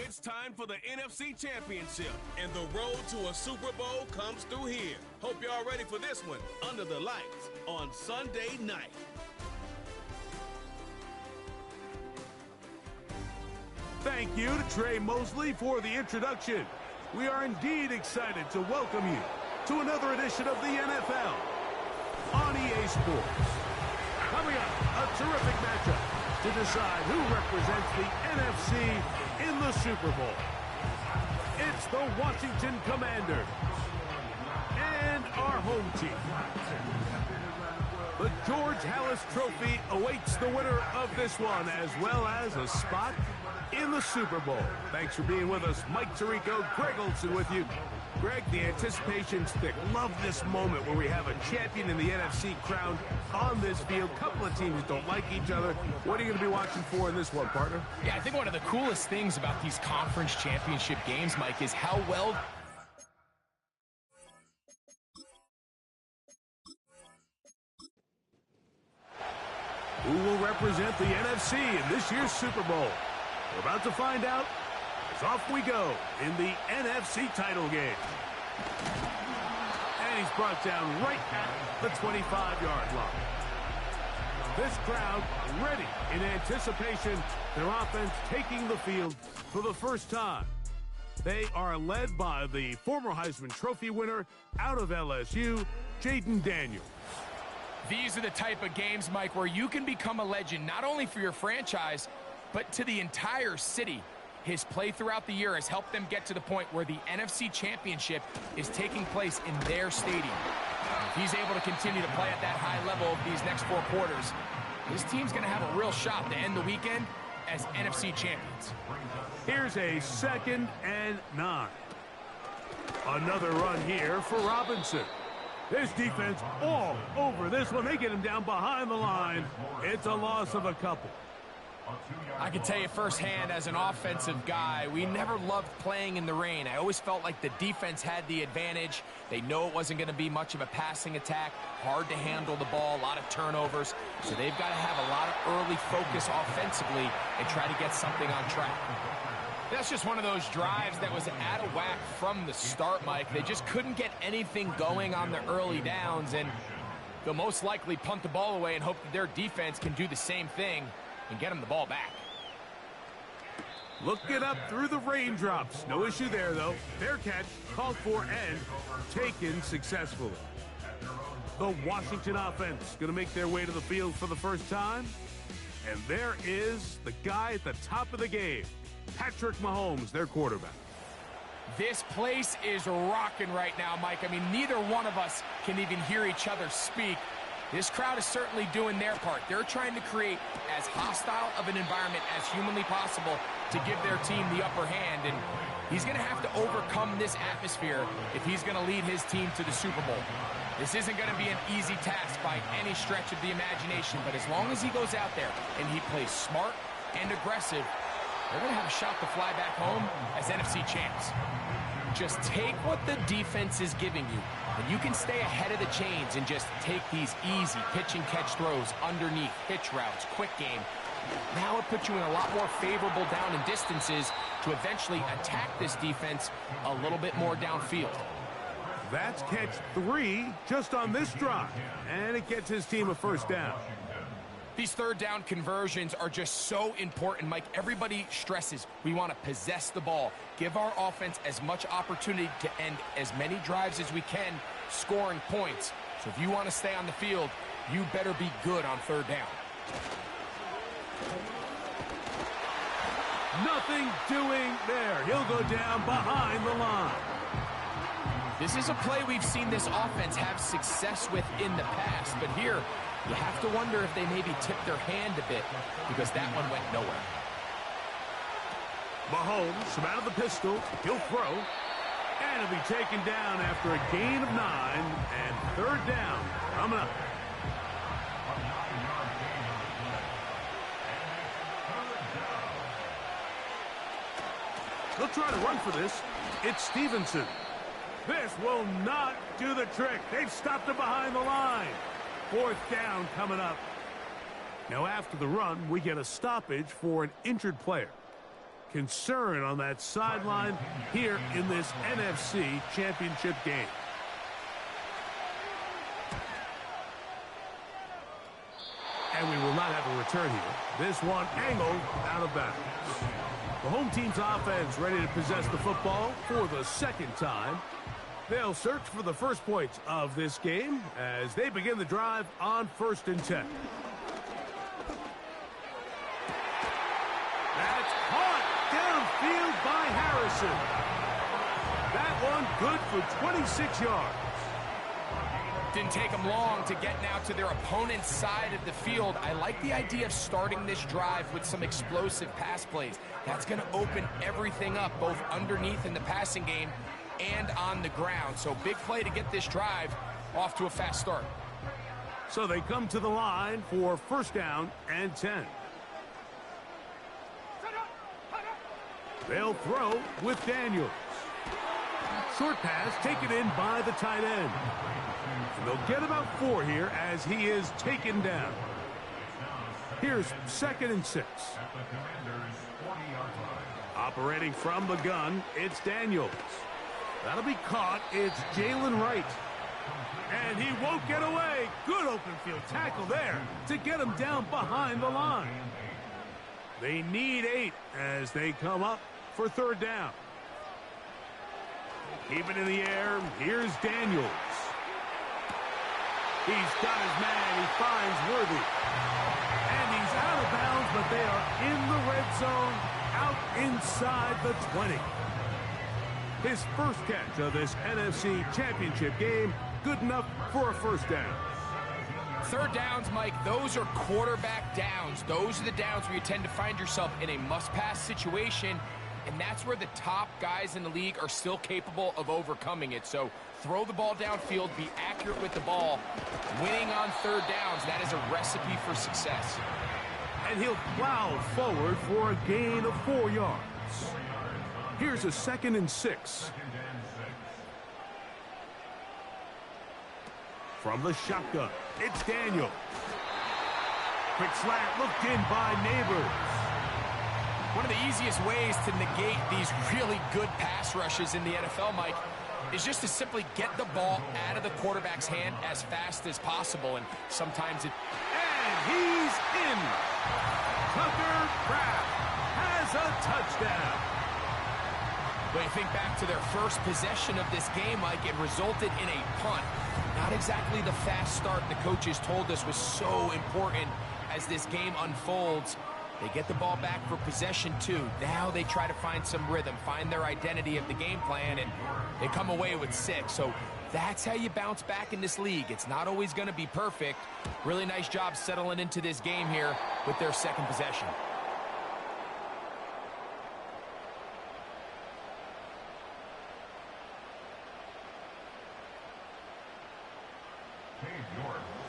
It's time for the NFC Championship, and the road to a Super Bowl comes through here. Hope y'all ready for this one under the lights on Sunday night. Thank you to Trey Mosley for the introduction. We are indeed excited to welcome you to another edition of the NFL on EA Sports. Coming up, a terrific matchup to decide who represents the NFC in the Super Bowl. It's the Washington Commanders and our home team. The George Halas Trophy awaits the winner of this one, as well as a spot in the Super Bowl. Thanks for being with us. Mike Tirico, Greg Olson with you. Greg, the anticipation's thick. Love this moment where we have a champion in the NFC crowned on this field. Couple of teams don't like each other. What are you going to be watching for in this one, partner? Yeah, I think one of the coolest things about these conference championship games, Mike, is how well... Who will represent the NFC in this year's Super Bowl? We're about to find out as off we go in the NFC title game. And he's brought down right at the 25-yard line. This crowd ready in anticipation, their offense taking the field for the first time. They are led by the former Heisman Trophy winner out of LSU, Jaden Daniels. These are the type of games, Mike, where you can become a legend, not only for your franchise, but to the entire city. His play throughout the year has helped them get to the point where the NFC Championship is taking place in their stadium. If he's able to continue to play at that high level these next 4 quarters, his team's going to have a real shot to end the weekend as NFC champions. Here's a 2nd and 9. Another run here for Robinson. This defense all over this one. They get him down behind the line. It's a loss of a couple. I can tell you firsthand as an offensive guy, we never loved playing in the rain. I always felt like the defense had the advantage. They know it wasn't going to be much of a passing attack, hard to handle the ball, a lot of turnovers. So they've got to have a lot of early focus offensively and try to get something on track. That's just one of those drives that was out of whack from the start, Mike. They just couldn't get anything going on the early downs, and they'll most likely punt the ball away and hope that their defense can do the same thing and get them the ball back. Looking up through the raindrops. No issue there, though. Fair catch, called for, and taken successfully. The Washington offense going to make their way to the field for the first time. And there is the guy at the top of the game, Patrick Mahomes, their quarterback. This place is rocking right now, Mike. I mean, neither one of us can even hear each other speak. This crowd is certainly doing their part. They're trying to create as hostile of an environment as humanly possible to give their team the upper hand. And he's going to have to overcome this atmosphere if he's going to lead his team to the Super Bowl. This isn't going to be an easy task by any stretch of the imagination, but as long as he goes out there and he plays smart and aggressive, they're going to have a shot to fly back home as NFC champs. Just take what the defense is giving you, and you can stay ahead of the chains and just take these easy pitch and catch throws underneath, hitch routes, quick game. Now it puts you in a lot more favorable down and distances to eventually attack this defense a little bit more downfield. That's catch 3 just on this drive, and it gets his team a first down. These third down conversions are just so important, Mike. Everybody stresses we want to possess the ball, give our offense as much opportunity to end as many drives as we can, scoring points. So if you want to stay on the field, you better be good on third down. Nothing doing there. He'll go down behind the line. This is a play we've seen this offense have success with in the past, but here you have to wonder if they maybe tipped their hand a bit because that one went nowhere. Mahomes from out of the pistol. He'll throw. And he'll be taken down after a gain of 9 and third down coming up. They'll try to run for this. It's Stevenson. This will not do the trick. They've stopped him behind the line. Fourth down coming up. Now after the run, we get a stoppage for an injured player. concern on that sideline here in this NFC Championship game. And we will not have a return here. This one angled out of bounds. The home team's offense ready to possess the football for the second time. They'll search for the first points of this game as they begin the drive on 1st and 10. That's caught downfield by Harrison. That one good for 26 yards. Didn't take them long to get now to their opponent's side of the field. I like the idea of starting this drive with some explosive pass plays. That's going to open everything up, both underneath in the passing game and on the ground. So big play to get this drive off to a fast start. So they come to the line for 1st down and 10. They'll throw with Daniels. Short pass taken in by the tight end. And they'll get about 4 here as he is taken down. Here's 2nd and 6. Operating from the gun, it's Daniels. That'll be caught. It's Jalen Wright. And he won't get away. Good open field tackle there to get him down behind the line. They need 8 as they come up for 3rd down. Keep it in the air. Here's Daniels. He's got his man. He finds Worthy. And he's out of bounds, but they are in the red zone, out inside the 20. His first catch of this NFC Championship game, good enough for a 1st down. 3rd downs, Mike, those are quarterback downs. Those are the downs where you tend to find yourself in a must-pass situation, and that's where the top guys in the league are still capable of overcoming it. So throw the ball downfield, be accurate with the ball. Winning on 3rd downs, that is a recipe for success. And he'll plow forward for a gain of 4 yards. Here's a 2nd and 6. From the shotgun, it's Daniel. Quick slant looked in by Neighbors. One of the easiest ways to negate these really good pass rushes in the NFL, Mike, is just to simply get the ball out of the quarterback's hand as fast as possible. And sometimes it... And he's in. Tucker Kraft has a touchdown. But you think back to their first possession of this game, Mike, it resulted in a punt. Not exactly the fast start the coaches told us was so important as this game unfolds. They get the ball back for possession 2. Now they try to find some rhythm, find their identity of the game plan, and they come away with 6. So that's how you bounce back in this league. It's not always going to be perfect. Really nice job settling into this game here with their 2nd possession.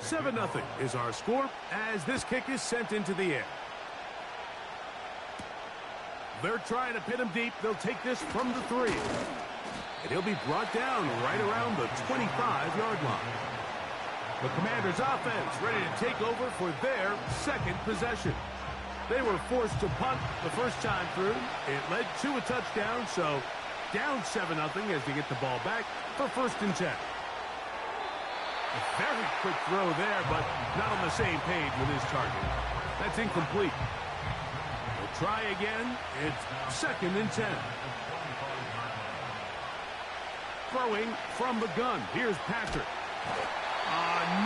Seven 0 is our score as this kick is sent into the air. They're trying to pin him deep. They'll take this from the 3. And he'll be brought down right around the 25-yard line. The Commanders' offense ready to take over for their 2nd possession. They were forced to punt the first time through. It led to a touchdown, so down 7-0 as they get the ball back for 1st and 10. A very quick throw there, but not on the same page with his target. That's incomplete. We'll try again. It's 2nd and 10. Throwing from the gun. Here's Patrick.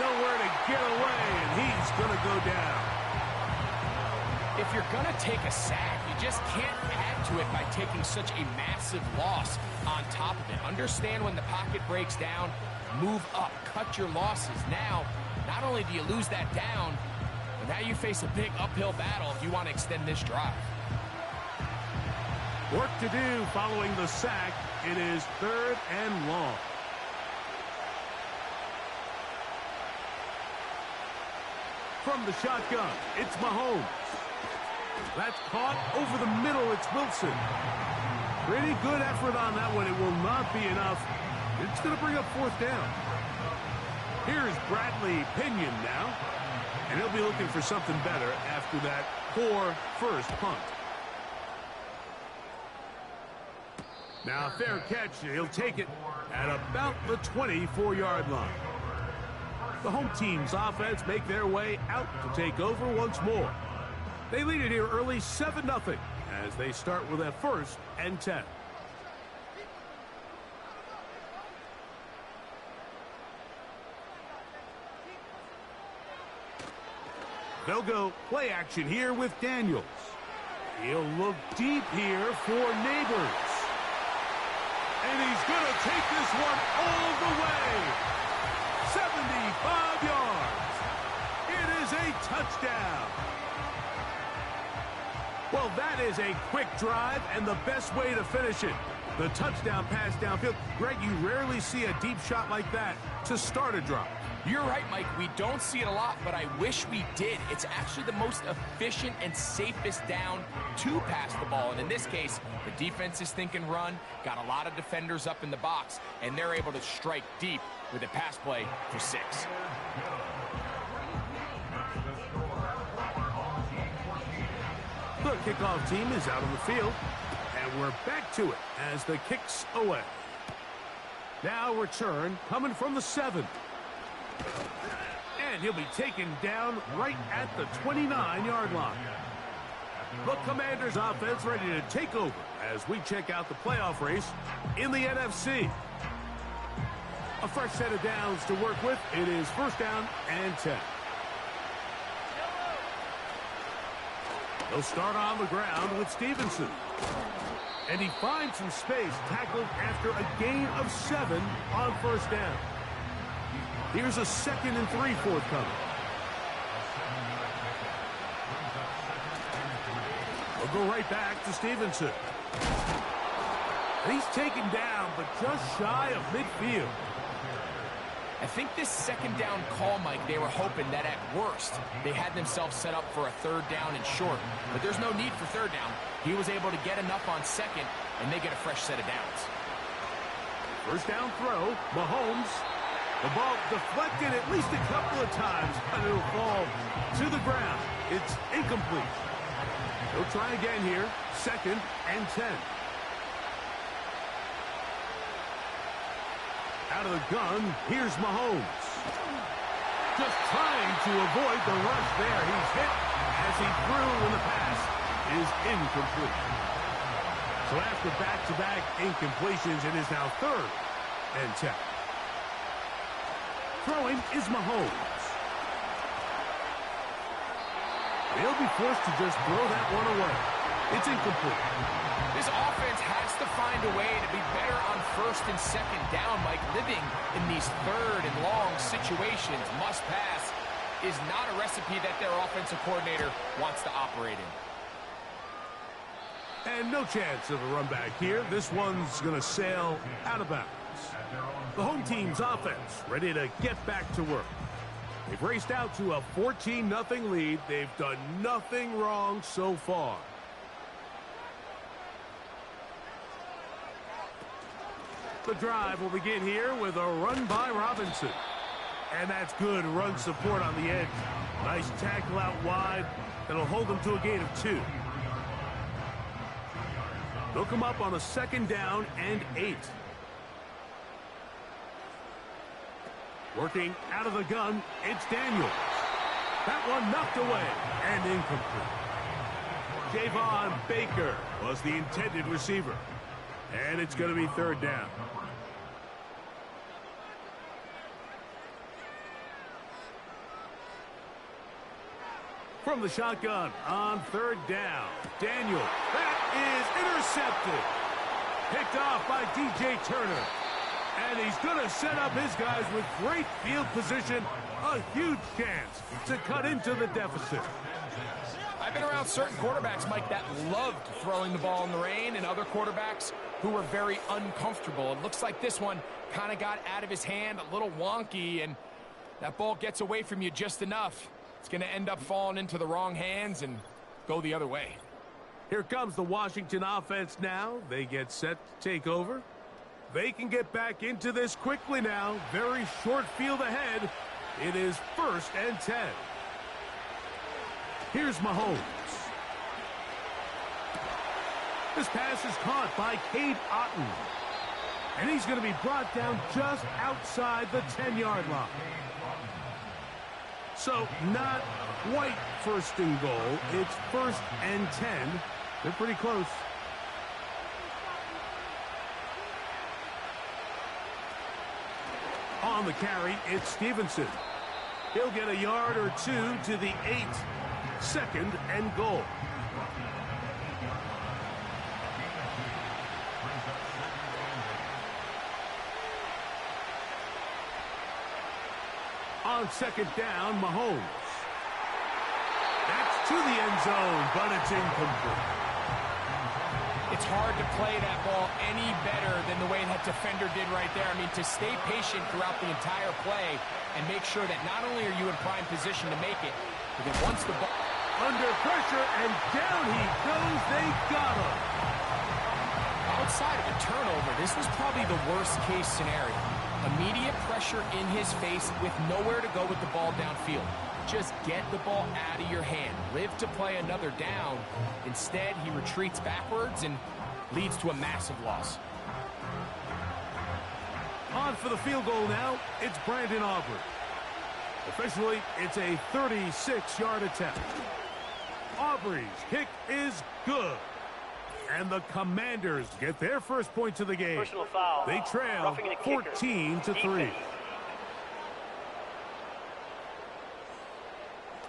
Nowhere to get away, and he's going to go down. If you're going to take a sack, you just can't add to it by taking such a massive loss on top of it. Understand when the pocket breaks down, move up, cut your losses. Now, not only do you lose that down, but now you face a big uphill battle if you want to extend this drive. Work to do following the sack. It is 3rd and long. From the shotgun, it's Mahomes. That's caught over the middle. It's Wilson. Pretty good effort on that one. It will not be enough. It's going to bring up 4th down. Here's Bradley Pinion now. And he'll be looking for something better after that poor first punt. Now, fair catch. He'll take it at about the 24-yard line. The home team's offense make their way out to take over once more. They lead it here early 7-0 as they start with a 1st and 10. They'll go play action here with Daniels. He'll look deep here for Neighbors. And he's going to take this one all the way. 75 yards. It is a touchdown. Well, that is a quick drive and the best way to finish it. The touchdown pass downfield. Greg, you rarely see a deep shot like that to start a drive. You're right, Mike. We don't see it a lot, but I wish we did. It's actually the most efficient and safest down to pass the ball. And in this case, the defense is thinking run, got a lot of defenders up in the box, and they're able to strike deep with a pass play for 6. The kickoff team is out on the field, and we're back to it as the kick's away. Now return coming from the 7. And he'll be taken down right at the 29-yard line. The Commanders' offense ready to take over as we check out the playoff race in the NFC. A fresh set of downs to work with. It is 1st down and 10. They'll start on the ground with Stevenson. And he finds some space, tackled after a gain of 7 on 1st down. Here's a 2nd and 3 forthcoming. We'll go right back to Stevenson. And he's taken down, but just shy of midfield. I think this 2nd down call, Mike, they were hoping that at worst they had themselves set up for a 3rd down and short. But there's no need for 3rd down. He was able to get enough on 2nd, and they get a fresh set of downs. 1st down throw, Mahomes. The ball deflected at least a couple of times, and it'll fall to the ground. It's incomplete. He'll try again here, 2nd and 10. Out of the gun, here's Mahomes. Just trying to avoid the rush there. He's hit as he threw when the pass is incomplete. So after back-to-back incompletions, it is now 3rd and 10. Throwing is Mahomes. He'll be forced to just throw that one away. It's incomplete. This offense has to find a way to be better on 1st and 2nd down, Mike. Living in these 3rd and long situations, must pass, is not a recipe that their offensive coordinator wants to operate in. And no chance of a run back here. This one's going to sail out of bounds. The home team's offense ready to get back to work. They've raced out to a 14-0 lead. They've done nothing wrong so far. The drive will begin here with a run by Robinson. And that's good run support on the edge. Nice tackle out wide. That'll hold them to a gain of 2. They'll come up on a 2nd down and 8. Working out of the gun, it's Daniels. That one knocked away and incomplete. Javon Baker was the intended receiver. And it's going to be 3rd down. From the shotgun on 3rd down, Daniel. That is intercepted. Picked off by DJ Turner. And he's going to set up his guys with great field position. A huge chance to cut into the deficit. I've been around certain quarterbacks, Mike, that loved throwing the ball in the rain, and other quarterbacks who were very uncomfortable. It looks like this one kind of got out of his hand, a little wonky, and that ball gets away from you just enough. It's going to end up falling into the wrong hands and go the other way. Here comes the Washington offense now. They get set to take over. They can get back into this quickly now. Very short field ahead. It is 1st and 10. Here's Mahomes. This pass is caught by Cade Otton. And he's going to be brought down just outside the 10-yard line. So not quite first and goal. It's 1st and 10. They're pretty close. On the carry, it's Stevenson. He'll get a yard or two to the 8. 2nd and goal. On 2nd down, Mahomes. That's to the end zone, but it's incomplete. It's hard to play that ball any better than the way that defender did right there. I mean, to stay patient throughout the entire play and make sure that not only are you in prime position to make it, but then once the ball... Under pressure, and down he goes. They got him. Outside of a turnover, this was probably the worst-case scenario. Immediate pressure in his face with nowhere to go with the ball downfield. Just get the ball out of your hand. Live to play another down. Instead, he retreats backwards and leads to a massive loss. On for the field goal now, it's Brandon Aubrey. Officially, it's a 36-yard attempt. Aubrey's kick is good. And the Commanders get their first points of the game. Personal foul. They trail 14-3.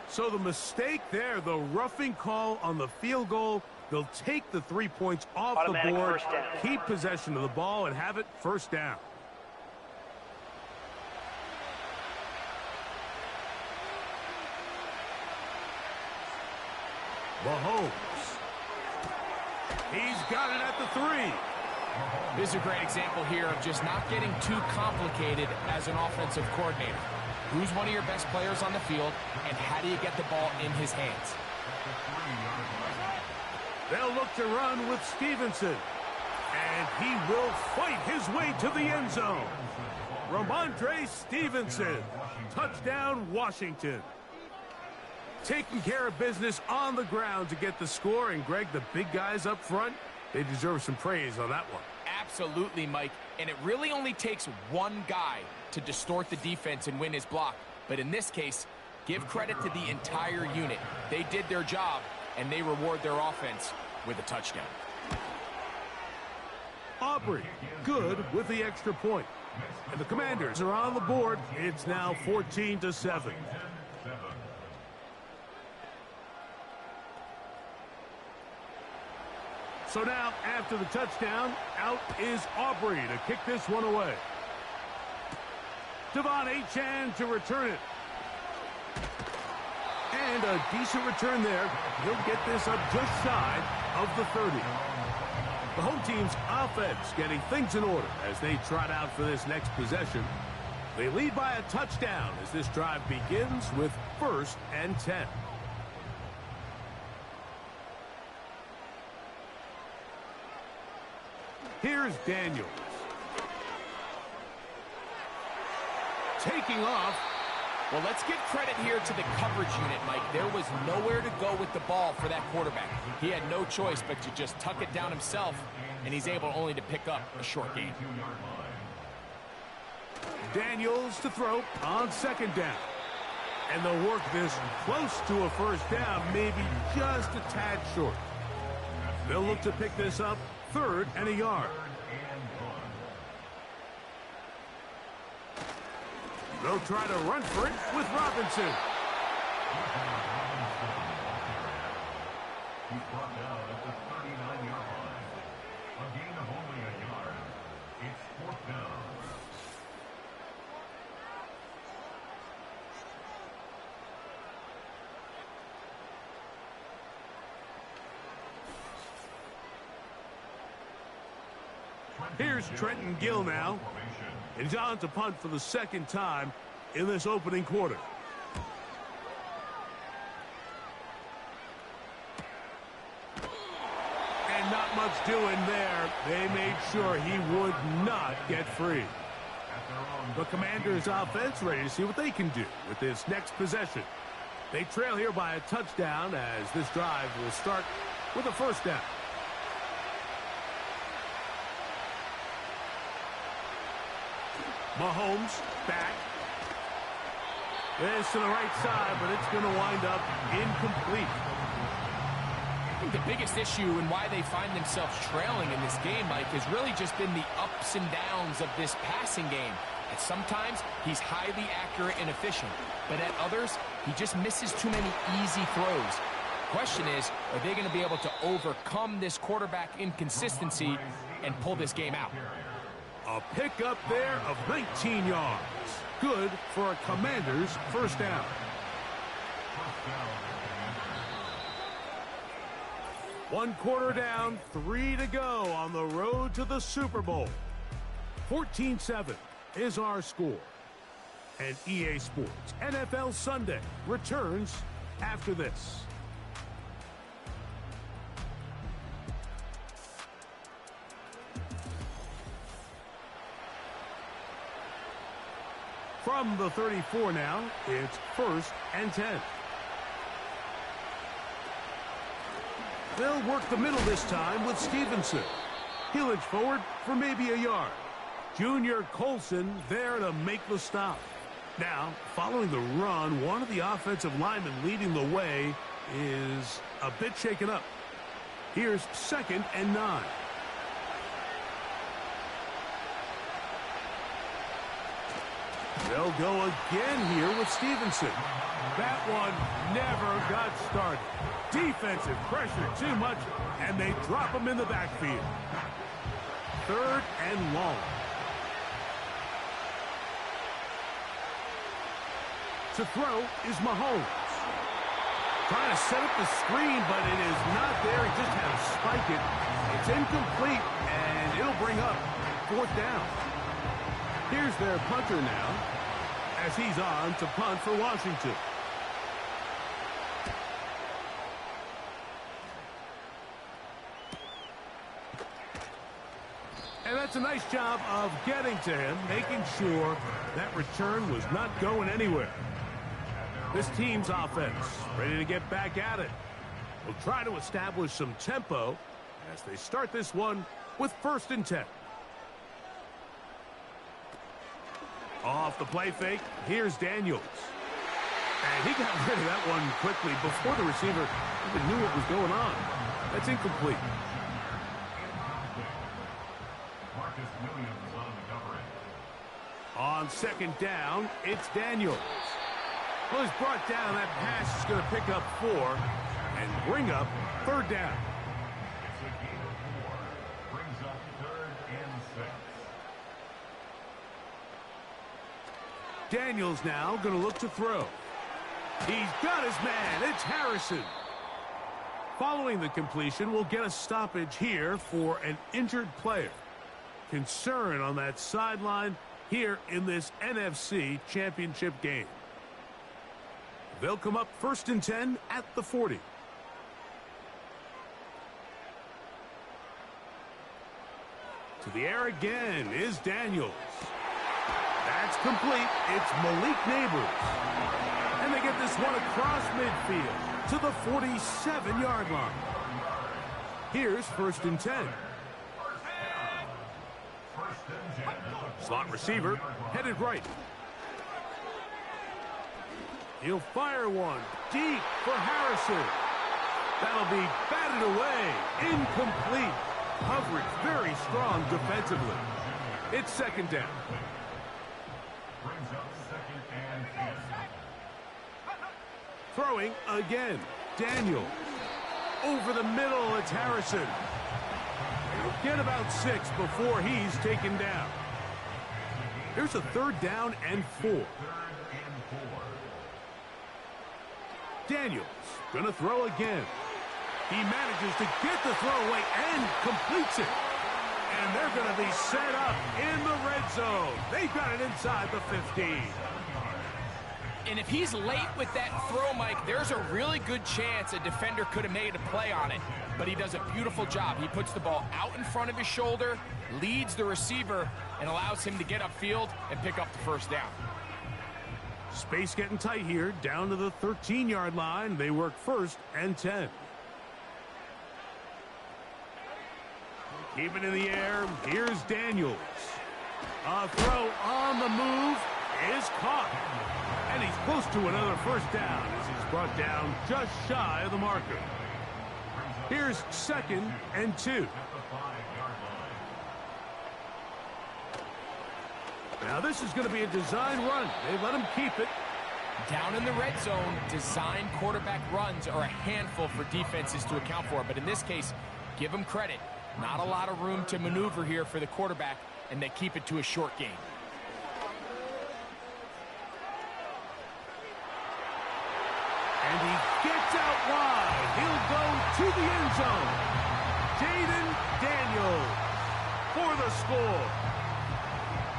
So the mistake there, the roughing call on the field goal, they'll take the 3 points off the board, keep possession of the ball, and have it first down. Mahomes. He's got it at the 3. This is a great example here of just not getting too complicated as an offensive coordinator. Who's one of your best players on the field, and how do you get the ball in his hands? They'll look to run with Stevenson. And he will fight his way to the end zone. Ramondre Stevenson. Touchdown, Washington. Taking care of business on the ground to get the score. And, Greg, the big guys up front, they deserve some praise on that one. Absolutely, Mike. And it really only takes one guy to distort the defense and win his block. But in this case, give credit to the entire unit. They did their job, and they reward their offense with a touchdown. Aubrey, good with the extra point. And the Commanders are on the board. It's now 14-7. So now, after the touchdown, out is Aubrey to kick this one away. Devon Achane to return it. And a decent return there. He'll get this up just shy of the 30. The home team's offense getting things in order as they trot out for this next possession. They lead by a touchdown as this drive begins with 1st and 10. Here's Daniels. Taking off. Well, let's give credit here to the coverage unit, Mike. There was nowhere to go with the ball for that quarterback. He had no choice but to just tuck it down himself, and he's able only to pick up a short gain. Daniels to throw on 2nd down. And they'll work this close to a first down, maybe just a tad short. They'll look to pick this up 3rd and a yard. They'll try to run for it with Robinson. He's brought down at the 39-yard line. A gain of only a yard. It's 4th down. Here's Trenton Gill now. And he's on to punt for the 2nd time in this opening quarter. And not much doing there. They made sure he would not get free. The Commanders' offense ready to see what they can do with this next possession. They trail here by a touchdown as this drive will start with a first down. Mahomes back. This to the right side, but it's going to wind up incomplete. I think the biggest issue and why they find themselves trailing in this game, Mike, has really just been the ups and downs of this passing game. At sometimes, he's highly accurate and efficient, but at others, he just misses too many easy throws. Question is, are they going to be able to overcome this quarterback inconsistency and pull this game out? A pickup there of 19 yards. Good for a Commander's first down. One quarter down, 3 to go on the road to the Super Bowl. 14-7 is our score. And EA Sports NFL Sunday returns after this. From the 34 now, it's 1st and 10. They'll work the middle this time with Stevenson. He'll edge forward for maybe a yard. Junior Colson there to make the stop. Now, following the run, one of the offensive linemen leading the way is a bit shaken up. Here's 2nd and 9. They'll go again here with Stevenson. That one never got started. Defensive pressure too much, and they drop him in the backfield. 3rd and long. To throw is Mahomes. Trying to set up the screen, but it is not there. He just had to spike it. It's incomplete, and it'll bring up 4th down. Here's their punter now, as he's on to punt for Washington. And that's a nice job of getting to him, making sure that return was not going anywhere. This team's offense ready to get back at it. Will try to establish some tempo as they start this one with 1st and 10. Off the play fake, here's Daniels. And he got rid of that one quickly before the receiver even knew what was going on. That's incomplete. On 2nd down, it's Daniels. Well, he's brought down. That pass is going to pick up 4 and bring up 3rd down. Brings up 3rd and 6. Daniels now going to look to throw. He's got his man. It's Harrison. Following the completion, we'll get a stoppage here for an injured player. Concern on that sideline here in this NFC Championship game. They'll come up 1st and 10 at the 40. To the air again is Daniels. That's complete. It's Malik Neighbors. And they get this one across midfield to the 47-yard line. Here's 1st and 10. Slot receiver headed right. He'll fire one deep for Harrison. That'll be batted away. Incomplete. Coverage very strong defensively. It's 2nd down. Brings up 2nd and 10. Throwing again. Daniel. Over the middle, it's Harrison. He'll get about 6 before he's taken down. Here's a 3rd down and 4. 3rd and 4. Daniels gonna throw again. He manages to get the throw away and completes it. And they're gonna be set up in the red zone. They've got it inside the 15. And if he's late with that throw, Mike, there's a really good chance a defender could have made a play on it. But he does a beautiful job. He puts the ball out in front of his shoulder, leads the receiver, and allows him to get upfield and pick up the 1st down. Space getting tight here, down to the 13-yard line. They work 1st and 10. Keep it in the air. Here's Daniels. A throw on the move is caught. And he's close to another first down as he's brought down just shy of the marker. Here's 2nd and 2. Now this is going to be a design run. They let him keep it. Down in the red zone, design quarterback runs are a handful for defenses to account for. But in this case, give them credit. Not a lot of room to maneuver here for the quarterback, and they keep it to a short game. And he gets out wide. He'll go to the end zone. Jaden Daniels for the score.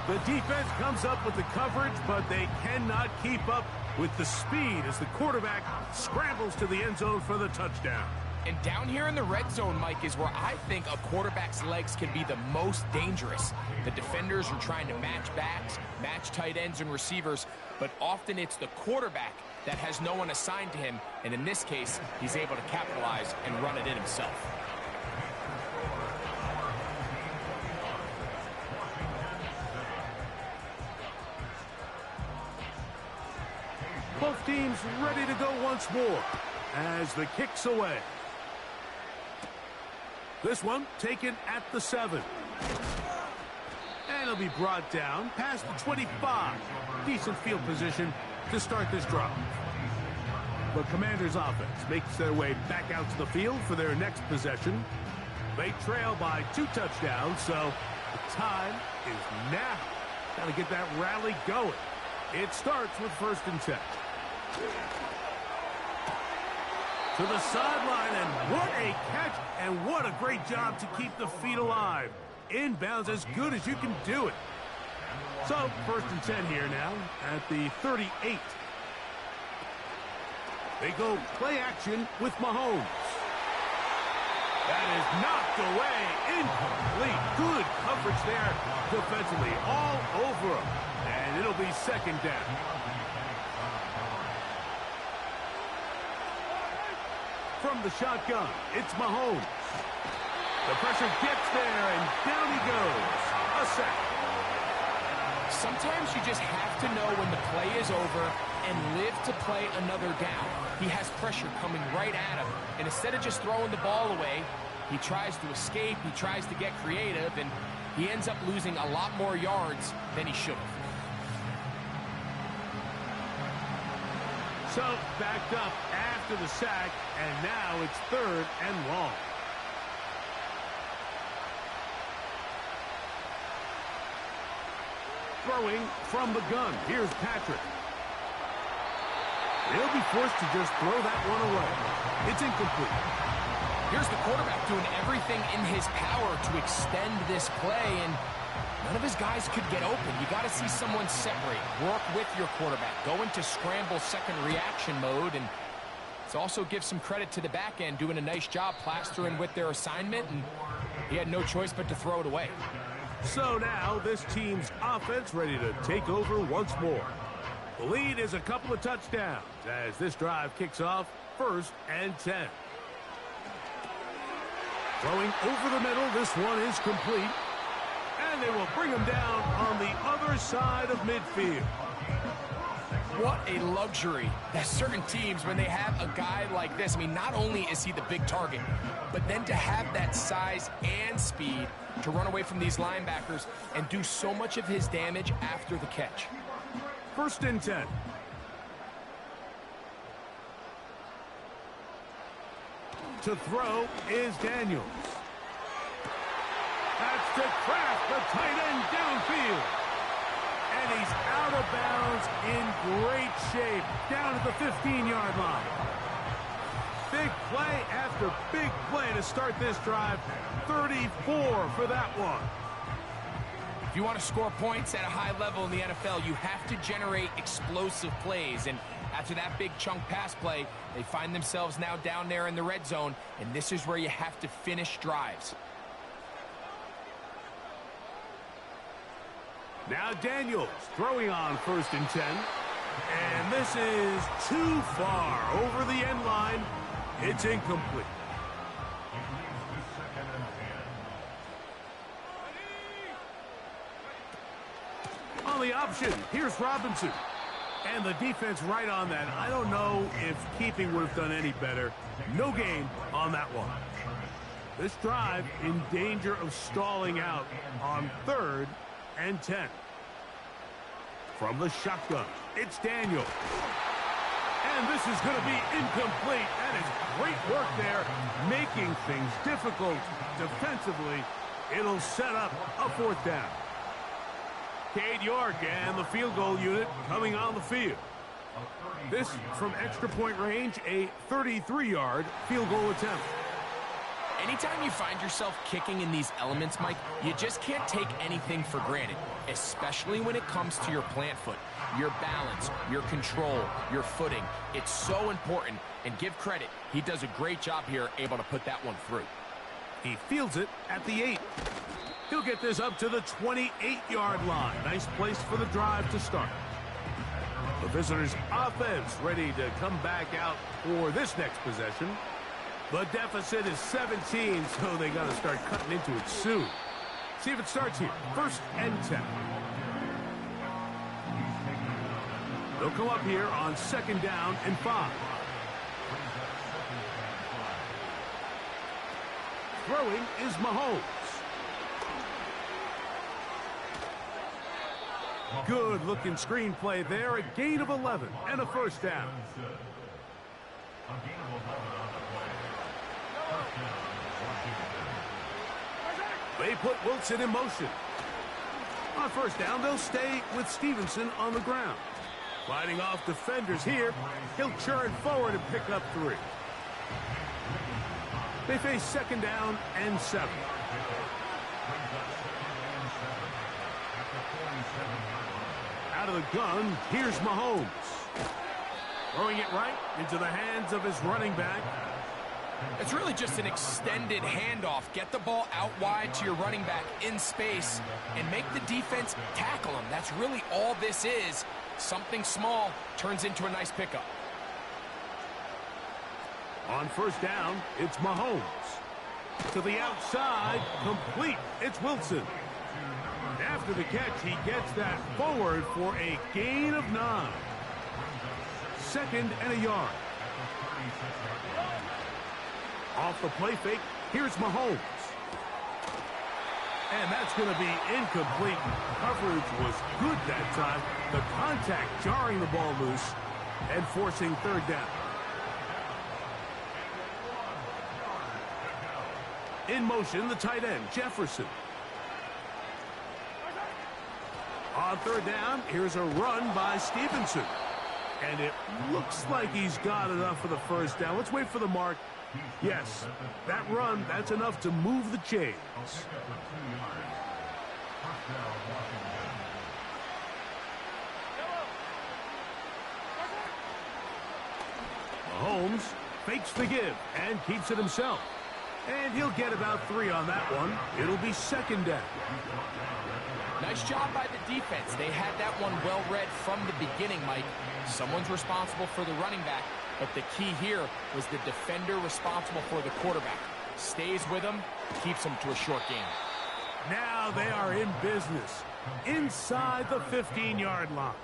The defense comes up with the coverage, but they cannot keep up with the speed as the quarterback scrambles to the end zone for the touchdown. And down here in the red zone, Mike, is where I think a quarterback's legs can be the most dangerous. The defenders are trying to match backs, match tight ends and receivers, but often it's the quarterback that has no one assigned to him, and in this case, he's able to capitalize and run it in himself. Both teams ready to go once more as the kick's away. This one taken at the 7. And it'll be brought down past the 25. Decent field position to start this drive. The Commanders' offense makes their way back out to the field for their next possession. They trail by 2 touchdowns, so the time is now. Got to get that rally going. It starts with 1st and 10. To the sideline, and what a catch, and what a great job to keep the feet alive. Inbounds as good as you can do it. So, 1st and 10 here now at the 38. They go play action with Mahomes. That is knocked away, incomplete. Good coverage there defensively, all over him. And it'll be 2nd down. From the shotgun, it's Mahomes. The pressure gets there, and down he goes. A sack. Sometimes you just have to know when the play is over and live to play another down. He has pressure coming right at him, and instead of just throwing the ball away, he tries to escape, he tries to get creative, and he ends up losing a lot more yards than he should have. So, backed up after the sack, and now it's 3rd and long. Throwing from the gun. Here's Patrick. He'll be forced to just throw that one away. It's incomplete. Here's the quarterback doing everything in his power to extend this play, and none of his guys could get open. You got to see someone separate, work with your quarterback, go into scramble second reaction mode, and it also gives some credit to the back end doing a nice job plastering with their assignment, and he had no choice but to throw it away. So now this team's offense ready to take over once more. The lead is a couple of touchdowns as this drive kicks off 1st and 10. Throwing over the middle, this one is complete. And they will bring him down on the other side of midfield. What a luxury that certain teams, when they have a guy like this, I mean, not only is he the big target, but then to have that size and speed to run away from these linebackers and do so much of his damage after the catch. 1st and 10. To throw is Daniels. That's to Kraft, the tight end downfield. And he's out of bounds in great shape, down at the 15-yard line. Big play after big play to start this drive. 34 for that one. If you want to score points at a high level in the NFL, you have to generate explosive plays. And after that big chunk pass play, they find themselves now down there in the red zone, and this is where you have to finish drives. Now Daniels throwing on 1st and 10. And this is too far over the end line. It's incomplete. on the option. Here's Robinson. And the defense right on that. I don't know if keeping would have done any better. No gain on that one. This drive in danger of stalling out on 3rd and 10. From the shotgun, it's Daniel. And this is going to be incomplete. That is great work there, making things difficult defensively. It'll set up a 4th down. Cade York and the field goal unit coming on the field. This from extra point range, a 33-yard field goal attempt. Anytime you find yourself kicking in these elements, Mike, you just can't take anything for granted, especially when it comes to your plant foot, your balance, your control, your footing. It's so important, and give credit, he does a great job here able to put that one through. He fields it at the 8. He'll get this up to the 28-yard line. Nice place for the drive to start. The visitors' offense ready to come back out for this next possession. The deficit is 17, so they got to start cutting into it soon. See if it starts here. 1st and 10. They'll come up here on 2nd down and 5. Throwing is Mahomes. Good-looking screenplay there. A gain of 11 and a 1st down. They put Wilson in motion. On 1st down, they'll stay with Stevenson on the ground. Fighting off defenders here. He'll churn forward and pick up 3. They face 2nd down and 7. Out of the gun, here's Mahomes. Throwing it right into the hands of his running back. It's really just an extended handoff. Get the ball out wide to your running back in space and make the defense tackle him. That's really all this is. Something small turns into a nice pickup. On 1st down, it's Mahomes. To the outside, complete. It's Wilson. After the catch, he gets that forward for a gain of 9. 2nd and a yard. Off the play fake, here's Mahomes. And that's going to be incomplete. Coverage was good that time. The contact jarring the ball loose and forcing 3rd down. In motion, the tight end, Jefferson. On 3rd down, here's a run by Stevenson. And it looks like he's got enough for the 1st down. Let's wait for the mark. Yes, that run, that's enough to move the chains. Mahomes fakes the give and keeps it himself. And he'll get about 3 on that one. It'll be 2nd down. Nice job by the defense. They had that one well read from the beginning, Mike. Someone's responsible for the running back, but the key here was the defender responsible for the quarterback. Stays with him, keeps him to a short gain. Now they are in business inside the 15-yard line.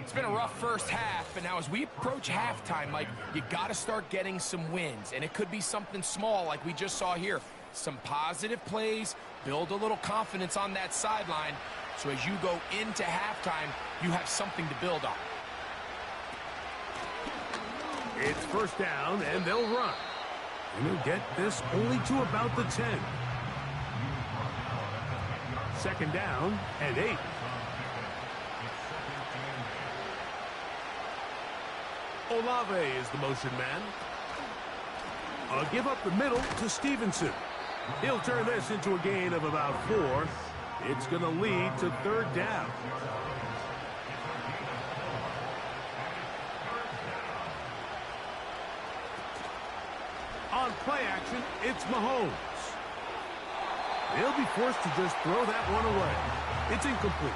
It's been a rough first half, and now as we approach halftime, Mike, you got to start getting some wins, and it could be something small like we just saw here. Some positive plays, build a little confidence on that sideline, so as you go into halftime, you have something to build on. It's 1st down, and they'll run. And they'll get this only to about the 10. 2nd down and 8. Olave is the motion man. A give up the middle to Stevenson. He'll turn this into a gain of about 4. It's going to lead to 3rd down. On play action, it's Mahomes. They'll be forced to just throw that one away. It's incomplete.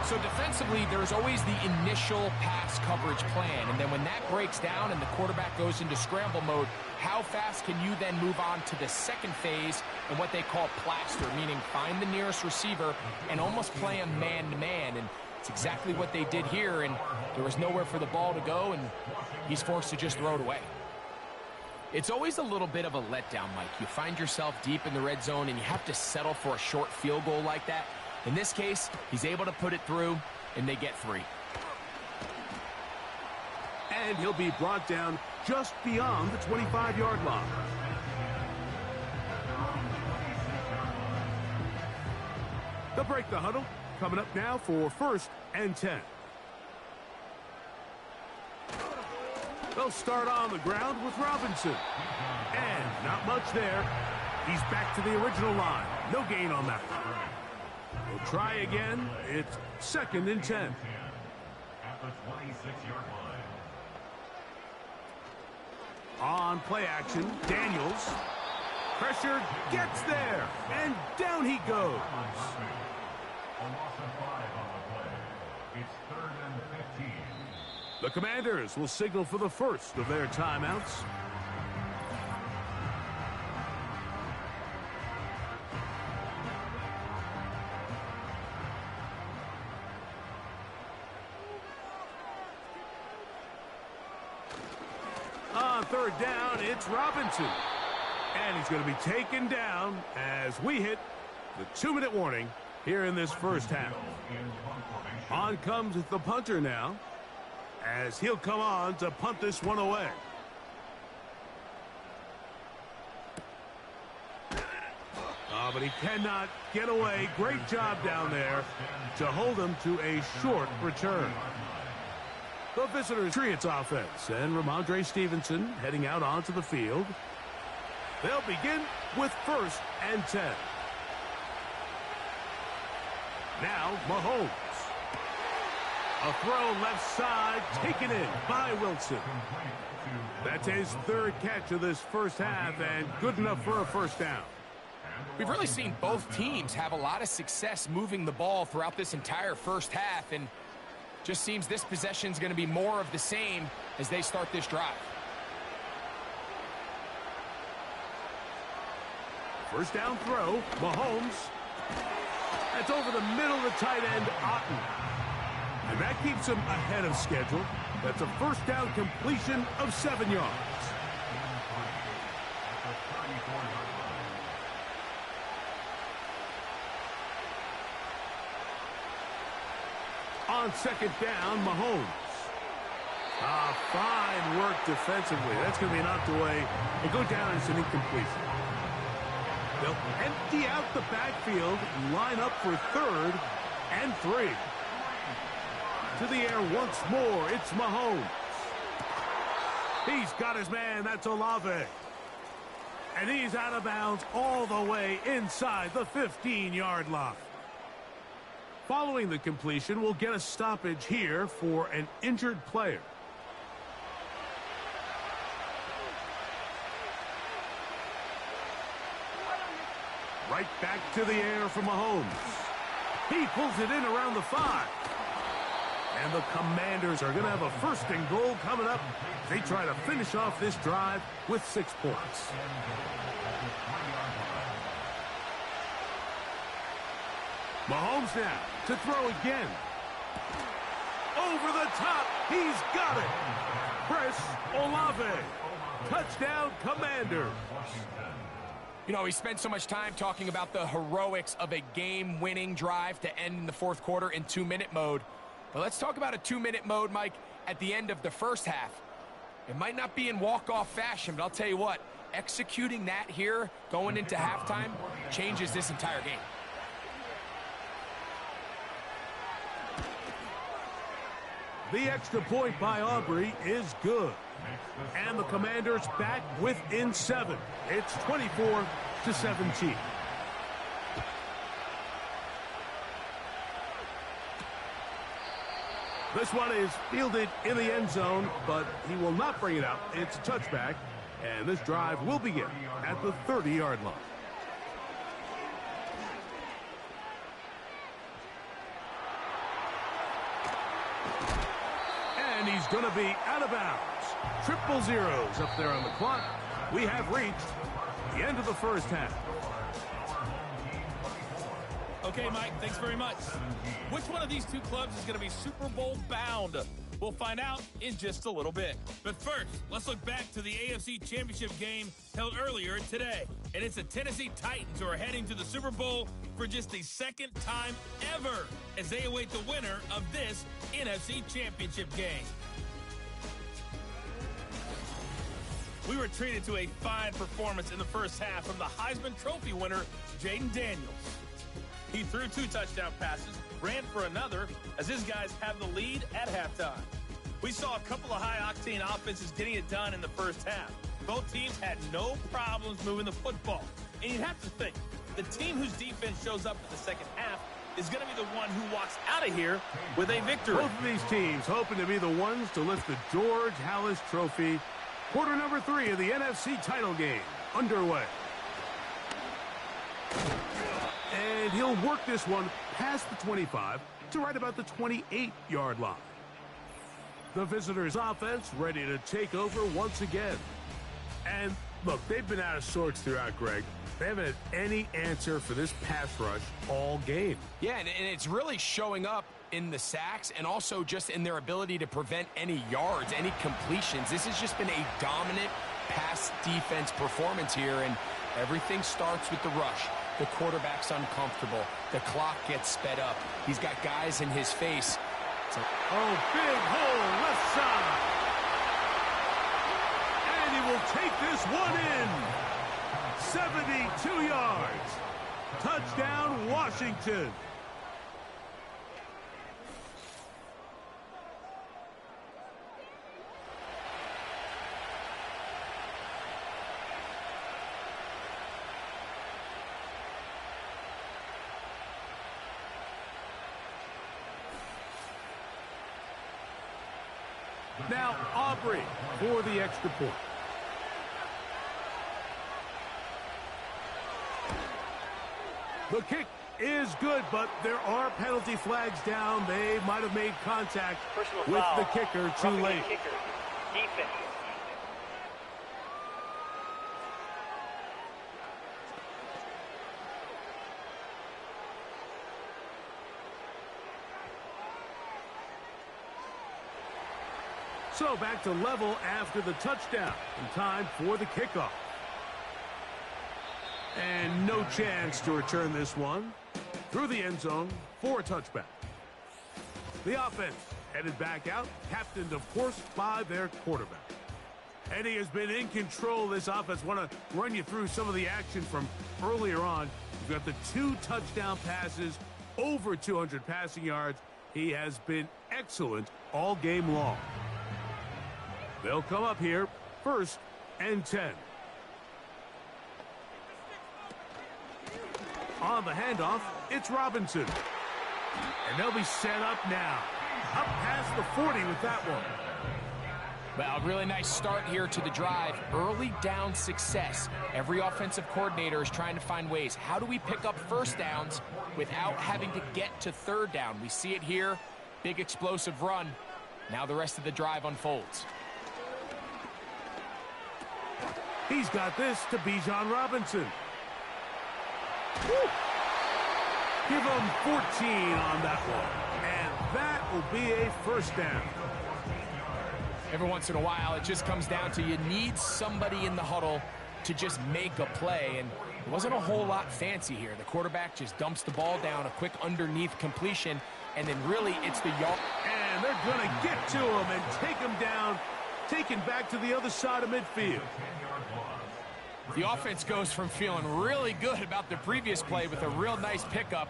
So defensively, there's always the initial pass coverage plan, and then when that breaks down and the quarterback goes into scramble mode, how fast can you then move on to the second phase and what they call plaster, meaning find the nearest receiver and almost play him man-to-man. And it's exactly what they did here, and there was nowhere for the ball to go, and he's forced to just throw it away. It's always a little bit of a letdown, Mike. You find yourself deep in the red zone, and you have to settle for a short field goal like that. In this case, he's able to put it through, and they get 3. And he'll be brought down just beyond the 25-yard line. They'll break the huddle. Coming up now for 1st and 10. They'll start on the ground with Robinson. And not much there. He's back to the original line. No gain on that. They'll try again. It's 2nd and 10. At the 26-yard line. On play action, Daniels. Pressure gets there. And down he goes. A loss of 5 on the play. It's 3rd and 15. The Commanders will signal for the first of their timeouts. On 3rd down, it's Robinson. And he's going to be taken down as we hit the 2-minute warning here in this first half. On comes the punter now, as he'll come on to punt this one away. But he cannot get away. Great job down there to hold him to a short return. The visitors' Patriots offense, and Ramondre Stevenson heading out onto the field. They'll begin with 1st and 10. Now Mahomes. A throw left side, taken in by Wilson. That's his 3rd catch of this first half, and good enough for a 1st down. We've really seen both teams have a lot of success moving the ball throughout this entire first half, and just seems this possession is going to be more of the same as they start this drive. First down throw, Mahomes. That's over the middle of the tight end, Otten. And that keeps him ahead of schedule. That's a first down completion of 7 yards. On 2nd down, Mahomes. Fine work defensively. That's going to be knocked away and go down as an incompletion. They'll empty out the backfield, line up for 3rd and 3. To the air once more, it's Mahomes. He's got his man, that's Olave. And he's out of bounds all the way inside the 15-yard line. Following the completion, we'll get a stoppage here for an injured player. Right back to the air for Mahomes. He pulls it in around the 5. And the Commanders are going to have a 1st and goal coming up. They try to finish off this drive with 6 points. Mahomes now to throw again. Over the top. He's got it. Chris Olave. Touchdown, Commanders. You know, we spent so much time talking about the heroics of a game-winning drive to end in the 4th quarter in 2-minute mode. But let's talk about a 2-minute mode, Mike, at the end of the first half. It might not be in walk-off fashion, but I'll tell you what, executing that here going into halftime changes this entire game. The extra point by Aubrey is good. And the Commanders back within 7. It's 24-17. This one is fielded in the end zone, but he will not bring it out. It's a touchback, and this drive will begin at the 30-yard line. And he's going to be out of bounds. 000 up there on the clock. We have reached the end of the first half. Okay, Mike, thanks very much. Which one of these two clubs is going to be Super Bowl bound? We'll find out in just a little bit. But first, let's look back to the AFC Championship game held earlier today. And it's the Tennessee Titans who are heading to the Super Bowl for just the second time ever as they await the winner of this NFC Championship game. We were treated to a fine performance in the first half from the Heisman Trophy winner, Jaden Daniels. He threw 2 touchdown passes, ran for another, as his guys have the lead at halftime. We saw a couple of high-octane offenses getting it done in the first half. Both teams had no problems moving the football. And you'd have to think, the team whose defense shows up in the second half is going to be the one who walks out of here with a victory. Both of these teams hoping to be the ones to lift the George Halas Trophy. Quarter number 3 of the NFC title game underway. And he'll work this one past the 25 to right about the 28-yard line. The visitors' offense ready to take over once again. And look, they've been out of sorts throughout, Greg. They haven't had any answer for this pass rush all game. Yeah, and it's really showing up in the sacks and also just in their ability to prevent any yards, any completions. This has just been a dominant pass defense performance here, and everything starts with the rush. The quarterback's uncomfortable. The clock gets sped up. He's got guys in his face. Oh, big hole left side. And he will take this one in. 72 yards. Touchdown, Washington. Now Aubrey for the extra point. The kick is good, but there are penalty flags down. They might have made contact with the kicker too late. Defense. So back to level after the touchdown. In time for the kickoff. And no chance to return this one through the end zone for a touchback. The offense headed back out, captained, of course, by their quarterback. And he has been in control of this offense. Want to run you through some of the action from earlier on. You've got the 2 touchdown passes, over 200 passing yards. He has been excellent all game long. They'll come up here, 1st and 10. On the handoff, it's Robinson. And they'll be set up now. Up past the 40 with that one. Well, really nice start here to the drive. Early down success. Every offensive coordinator is trying to find ways. How do we pick up first downs without having to get to third down? We see it here. Big explosive run. Now the rest of the drive unfolds. He's got this to Bijan Robinson. Woo. Give him 14 on that one. And that will be a first down. Every once in a while, it just comes down to you need somebody in the huddle to just make a play. And it wasn't a whole lot fancy here. The quarterback just dumps the ball down, a quick underneath completion, and then really it's the yard. And they're going to get to him and take him down, taken back to the other side of midfield. The offense goes from feeling really good about the previous play with a real nice pickup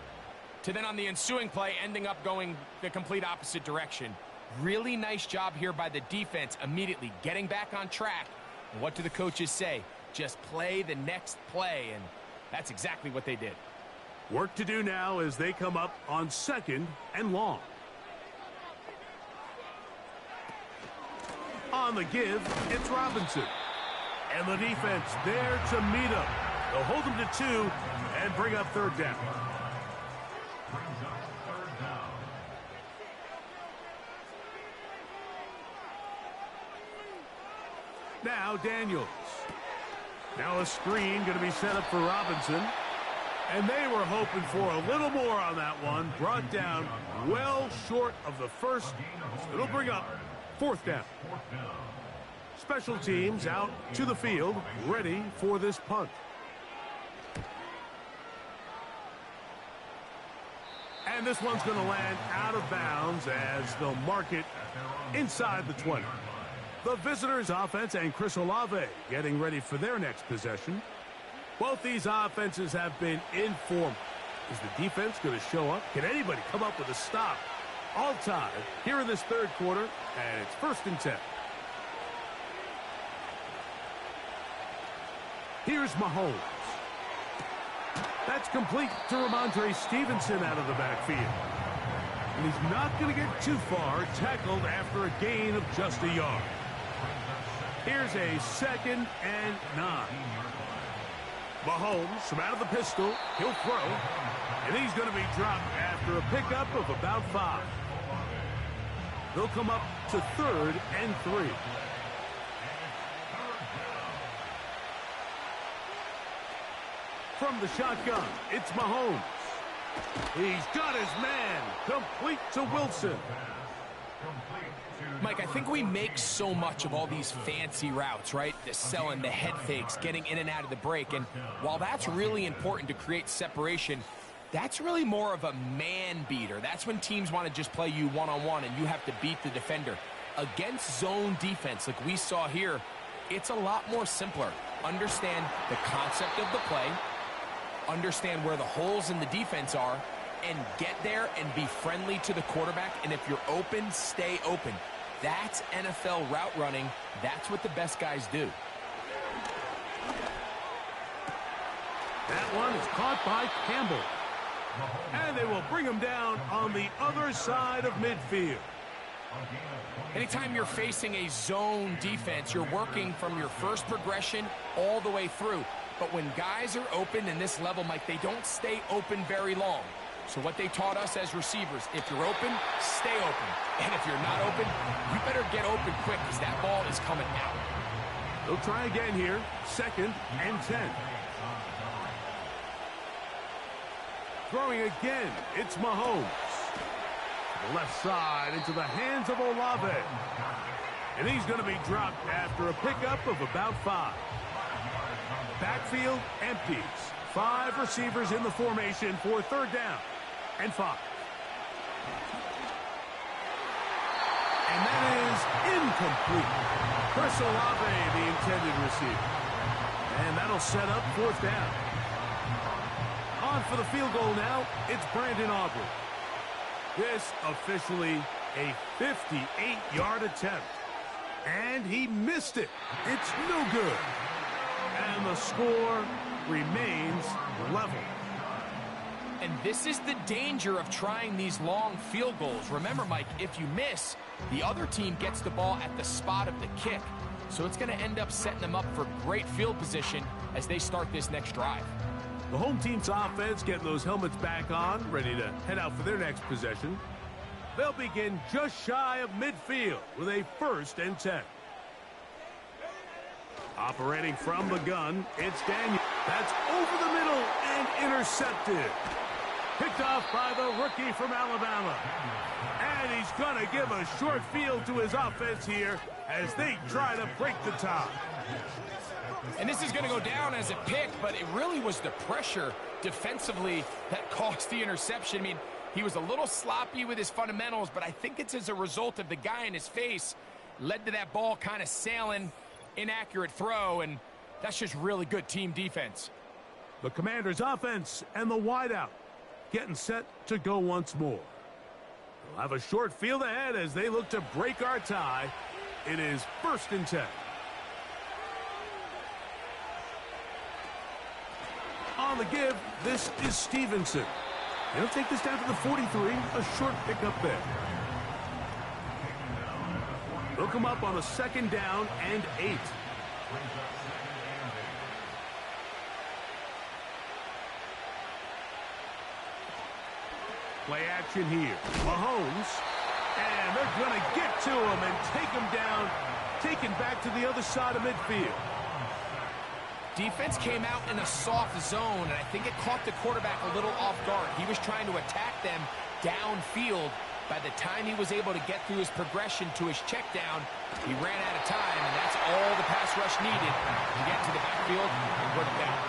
to then on the ensuing play ending up going the complete opposite direction. Really nice job here by the defense immediately getting back on track. And what do the coaches say? Just play the next play, and that's exactly what they did. Work to do now as they come up on 2nd and long. On the give, it's Robinson. And the defense there to meet him. They'll hold him to 2 and bring up 3rd down. Now Daniels. Now a screen going to be set up for Robinson. And they were hoping for a little more on that one. Brought down well short of the first. So it'll bring up 4th down. Special teams out to the field, ready for this punt. And this one's going to land out of bounds as they'll mark it inside the 20. The visitors' offense and Chris Olave getting ready for their next possession. Both these offenses have been in form. Is the defense going to show up? Can anybody come up with a stop? All tied here in this 3rd quarter, and it's 1st and 10. Here's Mahomes. That's complete to Ramondre Stevenson out of the backfield. And he's not going to get too far, tackled after a gain of just a yard. Here's a 2nd and 9. Mahomes from out of the pistol. He'll throw. And he's going to be dropped after a pickup of about 5. They'll come up to 3rd and 3. From the shotgun, it's Mahomes. He's got his man. Complete to Wilson. Mike, I think we make so much of all these fancy routes, right? The selling, the head fakes, getting in and out of the break. And while that's really important to create separation, that's really more of a man beater. That's when teams want to just play you one-on-one and you have to beat the defender. Against zone defense, like we saw here, it's a lot more simpler. Understand the concept of the play, understand where the holes in the defense are, and get there and be friendly to the quarterback. And if you're open, stay open. That's NFL route running. That's what the best guys do. That one is caught by Campbell. And they will bring him down on the other side of midfield. Anytime you're facing a zone defense, you're working from your first progression all the way through. But when guys are open in this level, Mike, they don't stay open very long. So what they taught us as receivers, if you're open, stay open. And if you're not open, you better get open quick because that ball is coming out. They'll try again here. 2nd and 10. Throwing again, it's Mahomes. The left side into the hands of Olave. And he's going to be dropped after a pickup of about 5. Backfield empties. 5 receivers in the formation for 3rd down and 5. And that is incomplete. Chris Olave, the intended receiver. And that'll set up 4th down. On for the field goal now, it's Brandon Aubrey. This officially a 58-yard attempt. And he missed it. It's no good. And the score remains level. And this is the danger of trying these long field goals. Remember, Mike, if you miss, the other team gets the ball at the spot of the kick. So it's going to end up setting them up for great field position as they start this next drive. The home team's offense getting those helmets back on, ready to head out for their next possession. They'll begin just shy of midfield with a 1st and 10. Operating from the gun, it's Daniel. That's over the middle and intercepted. Picked off by the rookie from Alabama. And he's going to give a short field to his offense here as they try to break the tie. And this is going to go down as a pick, but it really was the pressure defensively that caused the interception. I mean, he was a little sloppy with his fundamentals, but I think it's as a result of the guy in his face led to that ball kind of sailing. Inaccurate throw, and that's just really good team defense. The Commanders' offense and the wideout getting set to go once more. They'll have a short field ahead as they look to break our tie. It is 1st and 10. On the give, this is Stevenson. He'll take this down to the 43, a short pickup there. They'll come up on a 2nd down and 8. Play action here. Mahomes. And they're going to get to him and take him down, taken back to the other side of midfield. Defense came out in a soft zone, and I think it caught the quarterback a little off guard. He was trying to attack them downfield. By the time he was able to get through his progression to his check down, he ran out of time, and that's all the pass rush needed to get to the backfield and put it down.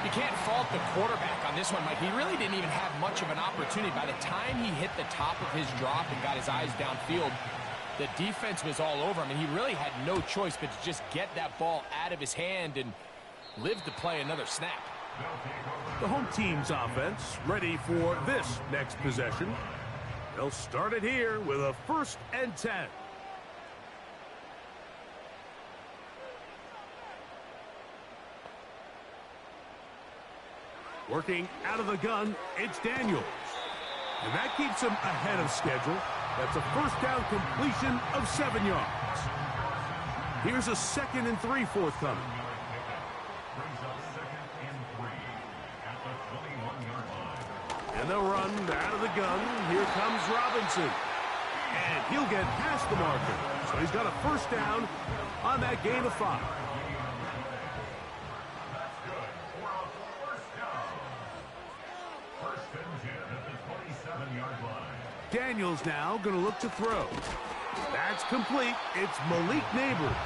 You can't fault the quarterback on this one, Mike. He really didn't even have much of an opportunity. By the time he hit the top of his drop and got his eyes downfield, the defense was all over him, and he really had no choice but to just get that ball out of his hand and live to play another snap. The home team's offense ready for this next possession. They'll start it here with a 1st and 10. Working out of the gun, it's Daniels. And that keeps him ahead of schedule. That's a 1st down completion of 7 yards. Here's a 2nd and 3 forthcoming. And they'll run out of the gun. Here comes Robinson. And he'll get past the marker. So he's got a 1st down on that gain of 5. Daniels now going to look to throw. That's complete. It's Malik Neighbors.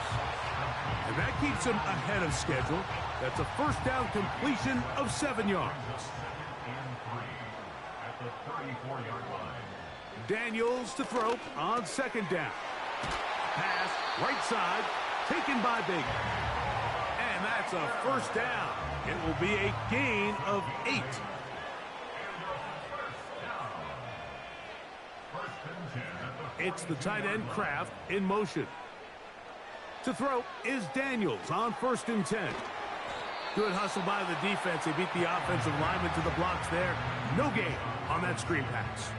And that keeps him ahead of schedule. That's a 1st down completion of 7 yards. Daniels to throw on 2nd down. Pass right side, taken by Baker. And that's a 1st down. It will be a gain of 8. It's the tight end Kraft in motion. To throw is Daniels on 1st and 10. Good hustle by the defense. They beat the offensive lineman to the blocks there. No gain on that screen pass.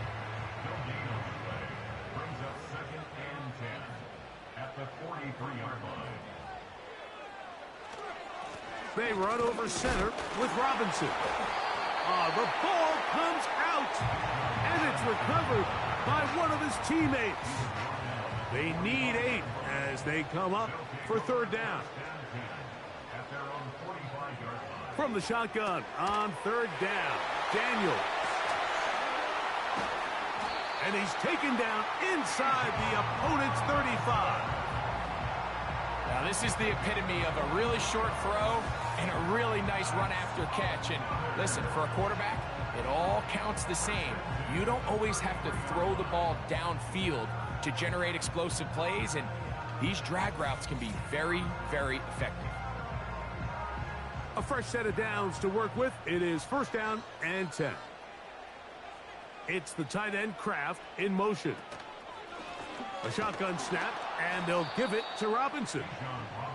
Brings up 2nd and 10 at the 43-yard line. They run over center with Robinson. The ball comes out, and it's recovered by one of his teammates. They need 8 as they come up for 3rd down. From the shotgun on 3rd down, Daniels. And he's taken down inside the opponent's 35. Now, this is the epitome of a really short throw and a really nice run after catch. And listen, for a quarterback, it all counts the same. You don't always have to throw the ball downfield to generate explosive plays, and these drag routes can be very, very effective. A fresh set of downs to work with. It is 1st down and 10. It's the tight end Kraft in motion. A shotgun snap, and they'll give it to Robinson.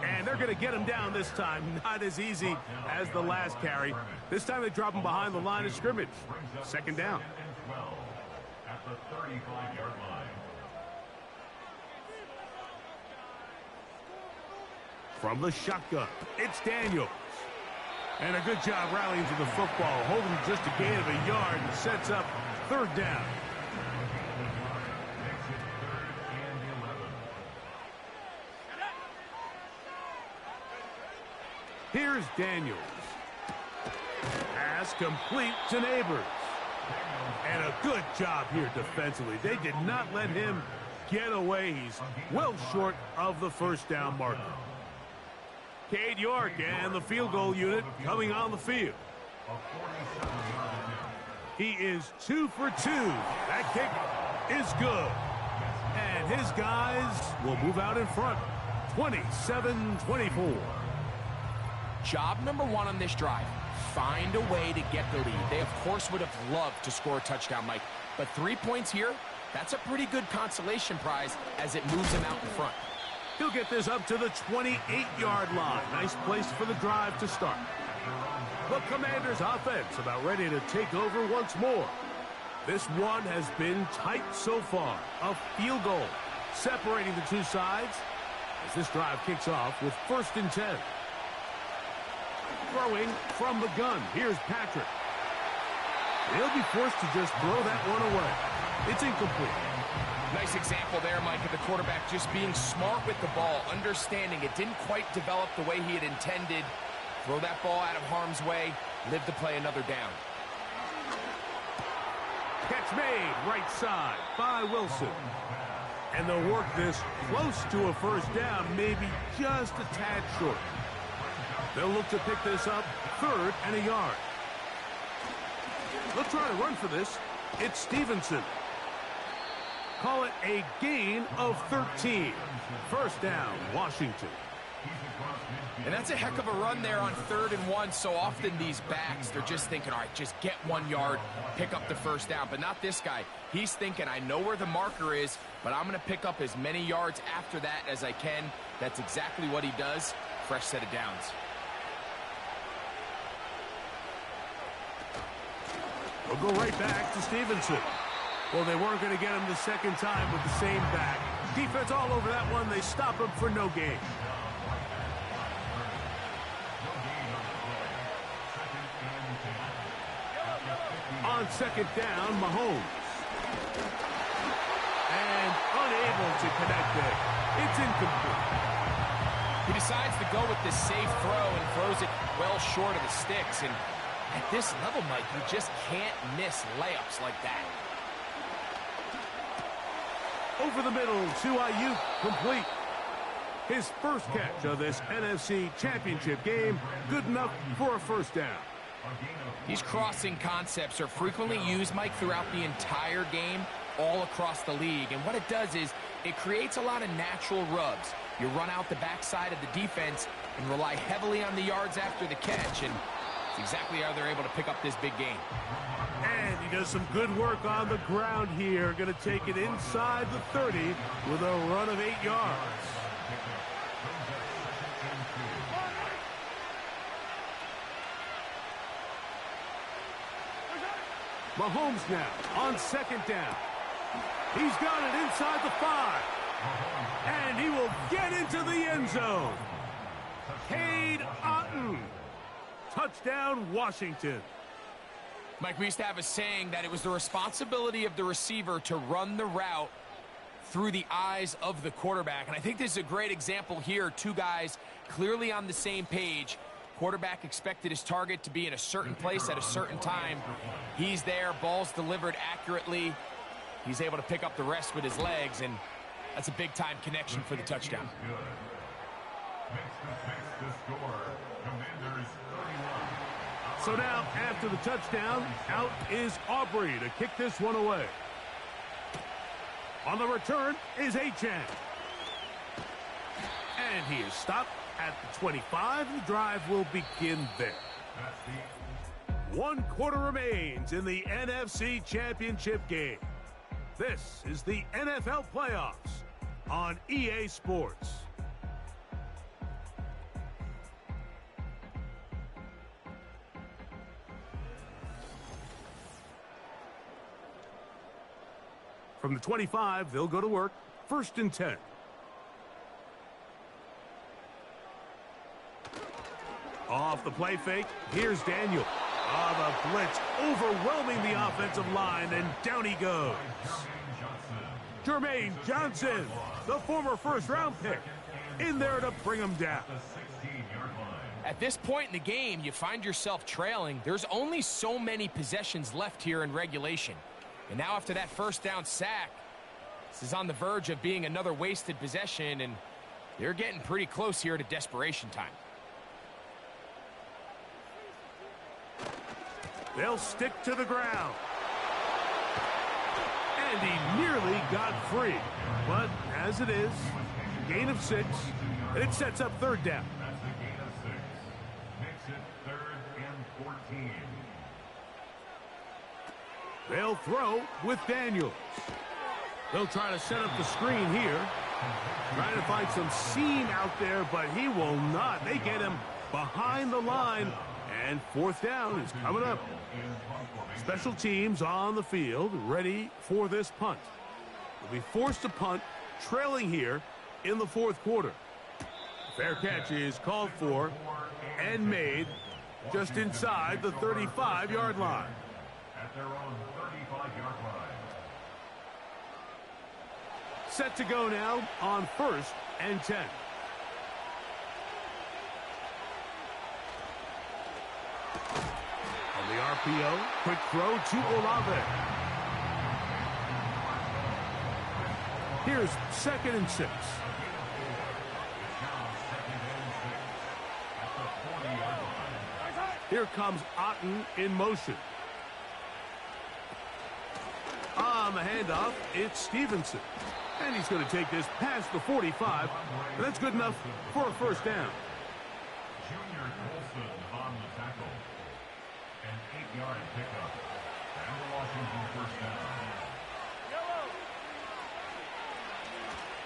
And they're going to get him down this time. Not as easy as the last carry. This time they drop him behind the line of scrimmage. 2nd down. At the 35-yard line. From the shotgun, it's Daniels. And a good job rallying to the football, holding just a gain of a yard and sets up 3rd down. Here's Daniels. Pass complete to Neighbors. And a good job here defensively. They did not let him get away. He's well short of the 1st down marker. Cade York and the field goal unit coming on the field. He is 2 for 2. That kick is good. And his guys will move out in front. 27-24. Job number 1 on this drive. Find a way to get the lead. They, of course, would have loved to score a touchdown, Mike. But 3 points here, that's a pretty good consolation prize as it moves him out in front. He'll get this up to the 28-yard line. Nice place for the drive to start. The Commanders' offense about ready to take over once more. This one has been tight so far. A field goal separating the two sides as this drive kicks off with 1st and 10. Throwing from the gun. Here's Patrick. He'll be forced to just throw that one away. It's incomplete. Nice example there, Mike, of the quarterback just being smart with the ball, understanding it didn't quite develop the way he had intended, throw that ball out of harm's way, live to play another down. Catch made right side by Wilson. And they'll work this close to a first down, maybe just a tad short. They'll look to pick this up 3rd and a yard. They'll try to run for this. It's Stevenson. Call it a gain of 13. First down, Washington. And that's a heck of a run there on 3rd and 1. So often these backs, they're just thinking, all right, just get 1 yard, pick up the first down. But not this guy. He's thinking, I know where the marker is, but I'm going to pick up as many yards after that as I can. That's exactly what he does. Fresh set of downs. We'll go right back to Stevenson. Well, they weren't going to get him the second time with the same back. Defense all over that one. They stop him for no gain. On second down, Mahomes. And unable to connect it. It's incomplete. He decides to go with this safe throw and throws it well short of the sticks. And at this level, Mike, you just can't miss layups like that. Over the middle to Ayuk, complete. His first catch of this NFC Championship game, good enough for a first down. These crossing concepts are frequently used, Mike, throughout the entire game, all across the league. And what it does is it creates a lot of natural rubs. You run out the backside of the defense and rely heavily on the yards after the catch, and it's exactly how they're able to pick up this big gain. And he does some good work on the ground here. Going to take it inside the 30 with a run of 8 yards. Mahomes now on second down. He's got it inside the 5. And he will get into the end zone. Cade Otton. Touchdown, Washington. Mike, we used to have a saying that it was the responsibility of the receiver to run the route through the eyes of the quarterback. And I think this is a great example here. Two guys clearly on the same page. Quarterback expected his target to be in a certain place at a certain time. He's there, ball's delivered accurately. He's able to pick up the rest with his legs, and that's a big-time connection for the touchdown. So now, after the touchdown, out is Aubrey to kick this one away. On the return is Achane. And he is stopped at the 25. The drive will begin there. 1 quarter remains in the NFC Championship game. This is the NFL playoffs on EA Sports. From the 25, they'll go to work. 1st and 10. Off the play fake, here's Daniel. The blitz overwhelming the offensive line, and down he goes. Jermaine Johnson, the former first-round pick, in there to bring him down. At this point in the game, you find yourself trailing. There's only so many possessions left here in regulation. And now after that first down sack, this is on the verge of being another wasted possession, and they're getting pretty close here to desperation time. They'll stick to the ground. And he nearly got free. But as it is, gain of 6, and it sets up 3rd down. That's a gain of 6. Makes it 3rd and 14. They'll throw with Daniels. They'll try to set up the screen here. Trying to find some seam out there, but he will not. They get him behind the line. And 4th down is coming up. Special teams on the field, ready for this punt. They'll be forced to punt, trailing here in the 4th quarter. Fair catch is called for and made just inside the 35-yard line. At their own 35-yard line. Set to go now on 1st and 10. RPO, quick throw to Olave. Here's 2nd and 6. Here comes Otten in motion. On the handoff, it's Stevenson. And he's going to take this past the 45, and that's good enough for a first down. Junior Colson on the tackle. An 8-yard pickup. And the Washington first down.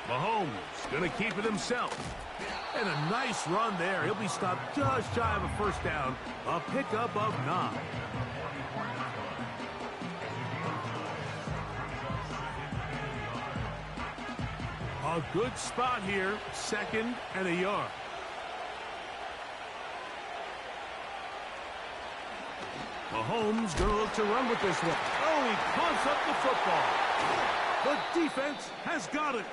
Mahomes going to keep it himself. And a nice run there. He'll be stopped just shy of a first down. A pickup of 9. A good spot here. 2nd and a yard. Mahomes going to look to run with this one. Oh, he pumps up the football. The defense has got it.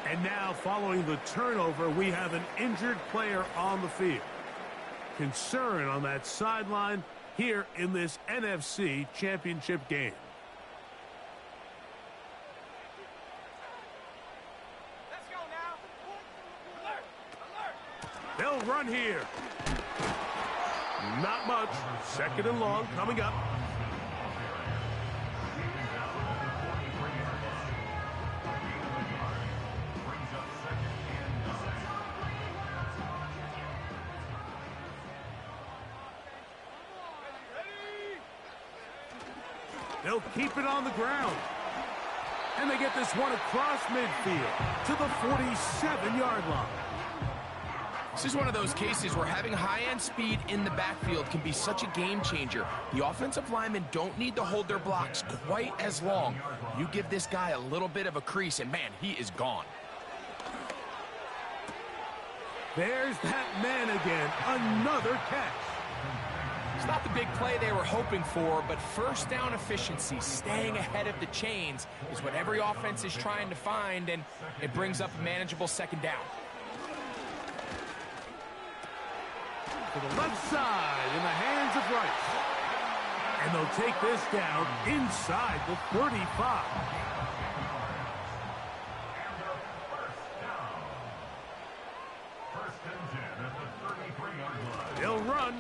And now, following the turnover, we have an injured player on the field. Concern on that sideline here in this NFC Championship game. Let's go now. Alert! They'll run here. Not much. 2nd and long coming up. They'll keep it on the ground. And they get this one across midfield to the 47-yard line. This is one of those cases where having high-end speed in the backfield can be such a game changer. The offensive linemen don't need to hold their blocks quite as long. You give this guy a little bit of a crease, and man, he is gone. There's that man again. Another catch. It's not the big play they were hoping for, but first down efficiency, staying ahead of the chains, is what every offense is trying to find, and it brings up a manageable 2nd down. To the left side in the hands of Rice. And they'll take this down inside the 35. First and 10 at the 33-yard line. They'll run.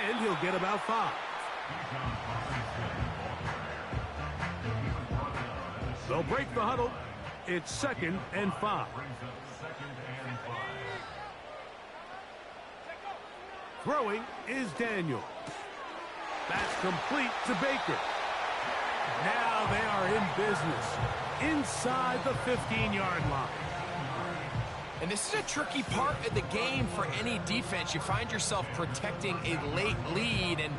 And he'll get about 5. They'll break the huddle. It's 2nd and 5. Throwing is Daniel. That's complete to Baker. Now they are in business inside the 15-yard line. And this is a tricky part of the game for any defense. You find yourself protecting a late lead, and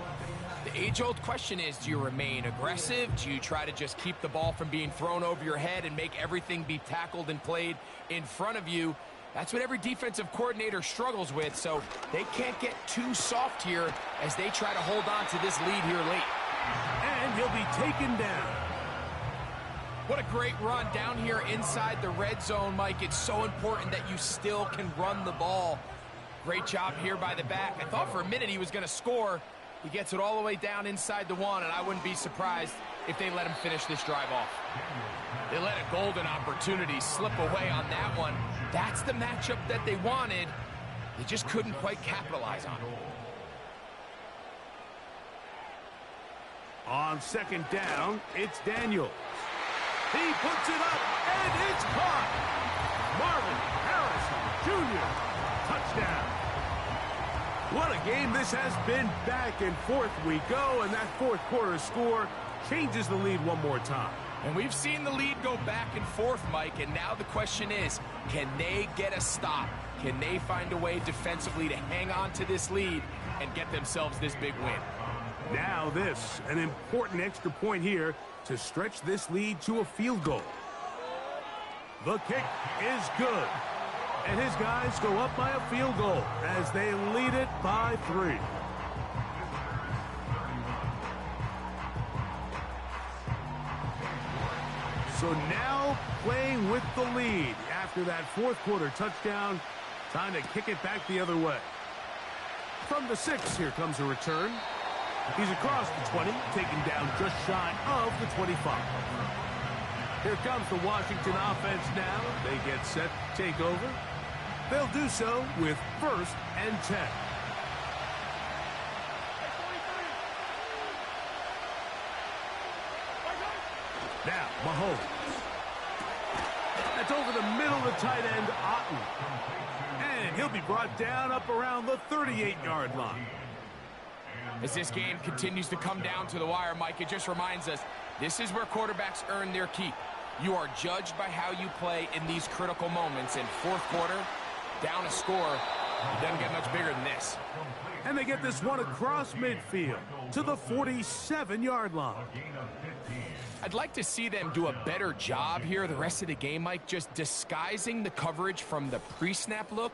the age-old question is, do you remain aggressive? Do you try to just keep the ball from being thrown over your head and make everything be tackled and played in front of you? That's what every defensive coordinator struggles with, so they can't get too soft here as they try to hold on to this lead here late. And he'll be taken down. What a great run down here inside the red zone, Mike. It's so important that you still can run the ball. Great job here by the back. I thought for a minute he was going to score. He gets it all the way down inside the 1, and I wouldn't be surprised if they let him finish this drive off. They let a golden opportunity slip away on that one. That's the matchup that they wanted. They just couldn't quite capitalize on it. On 2nd down, it's Daniel. He puts it up, and it's caught. Marvin Harrison Jr. Touchdown. What a game this has been. Back and forth we go, and that 4th quarter score changes the lead one more time. And we've seen the lead go back and forth, Mike, and now the question is, can they get a stop? Can they find a way defensively to hang on to this lead and get themselves this big win? Now this, an important extra point here to stretch this lead to a field goal. The kick is good. And his guys go up by a field goal as they lead it by 3. So now playing with the lead after that 4th quarter touchdown, time to kick it back the other way. From the 6, here comes a return. He's across the 20, taken down just shy of the 25. Here comes the Washington offense now. They get set to take over. They'll do so with 1st and 10. Now, Mahomes. That's over the middle of the tight end, Otten. And he'll be brought down up around the 38-yard line. As this game continues to come down to the wire, Mike, it just reminds us, this is where quarterbacks earn their keep. You are judged by how you play in these critical moments. In 4th quarter, down a score, it doesn't get much bigger than this. And they get this one across midfield to the 47-yard line. I'd like to see them do a better job here the rest of the game, Mike, just disguising the coverage from the pre-snap look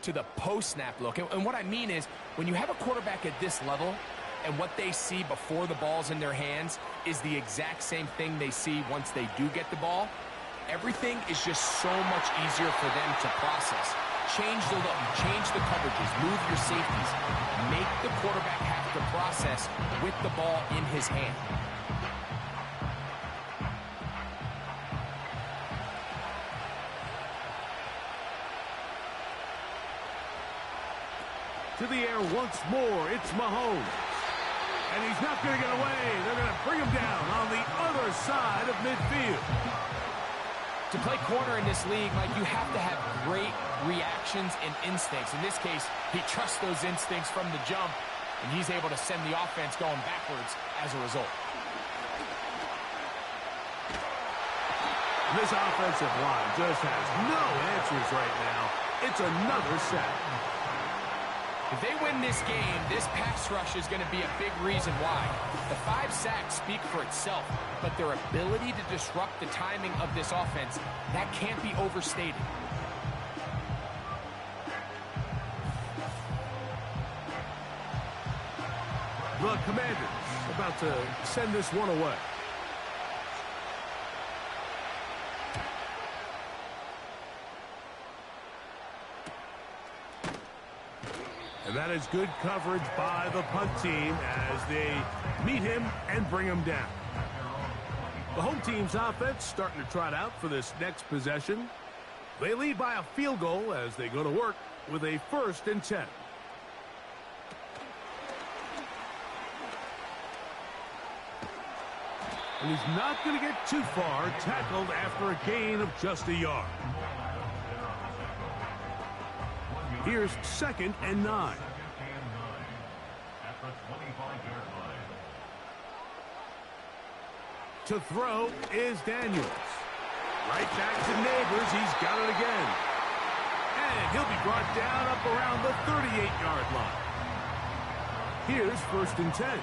to the post-snap look. And what I mean is, when you have a quarterback at this level, and what they see before the ball's in their hands is the exact same thing they see once they do get the ball, everything is just so much easier for them to process. Change the look, change the coverages, move your safeties. Make the quarterback have to process with the ball in his hand. To the air once more, it's Mahomes. And he's not going to get away. They're going to bring him down on the other side of midfield. To play corner in this league, Mike, you have to have great reactions and instincts. In this case, he trusts those instincts from the jump, and he's able to send the offense going backwards as a result. This offensive line just has no answers right now. It's another sack. If they win this game, this pass rush is going to be a big reason why. The 5 sacks speak for itself, but their ability to disrupt the timing of this offense, that can't be overstated. The Commanders about to send this one away. And that is good coverage by the punt team as they meet him and bring him down. The home team's offense starting to trot out for this next possession. They lead by a field goal as they go to work with a 1st and 10. And he's not going to get too far, tackled after a gain of just a yard. Here's 2nd and 9. To throw is Daniels. Right back to Neighbors. He's got it again. And he'll be brought down up around the 38-yard line. Here's 1st and 10.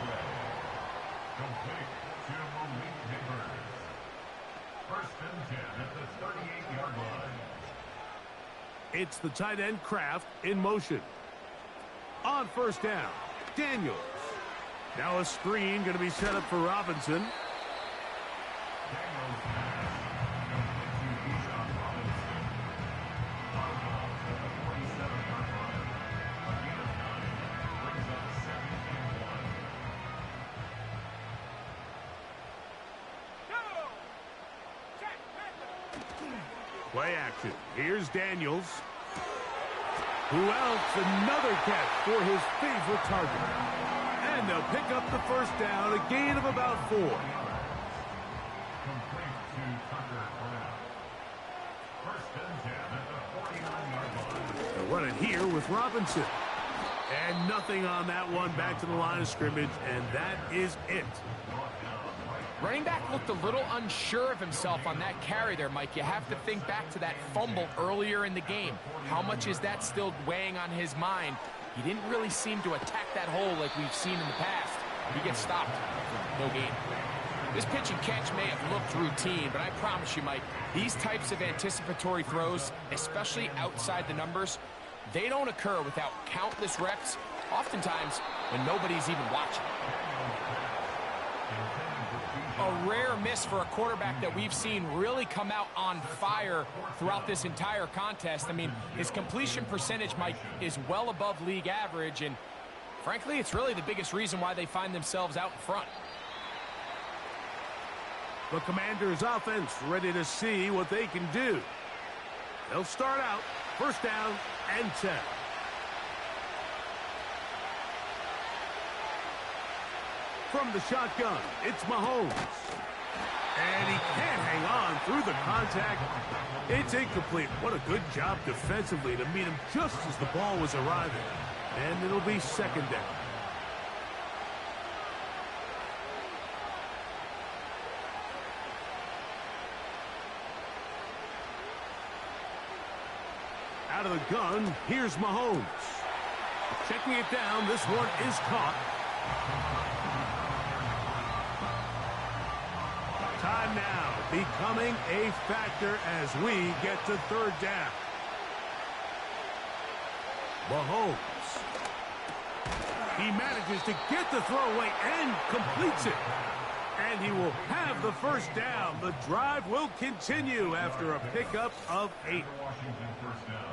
It's the tight end Kraft in motion. On 1st down, Daniels. Now a screen going to be set up for Robinson. Play action. Here's Daniels. Who else? Another catch for his favorite target. And they'll pick up the 1st down, a gain of about 4. They'll run it here with Robinson. And nothing on that one, back to the line of scrimmage, and that is it. Running back looked a little unsure of himself on that carry there, Mike. You have to think back to that fumble earlier in the game. How much is that still weighing on his mind? He didn't really seem to attack that hole like we've seen in the past. He gets stopped. No gain. This pitch and catch may have looked routine, but I promise you, Mike, these types of anticipatory throws, especially outside the numbers, they don't occur without countless reps, oftentimes when nobody's even watching. A rare miss for a quarterback that we've seen really come out on fire throughout this entire contest. I mean, his completion percentage, Mike, is well above league average, and Frankly, it's really the biggest reason why they find themselves out in front. The Commanders' offense ready to see what they can do. They'll start out first down and 10. From the shotgun, it's Mahomes. And he can't hang on through the contact. It's incomplete. What a good job defensively to meet him just as the ball was arriving. And it'll be second down. Out of the gun, here's Mahomes. Checking it down, this one is caught. Time now becoming a factor as we get to third down. Mahomes. He manages to get the throw away and completes it. And he will have the first down. The drive will continue after a pickup of 8.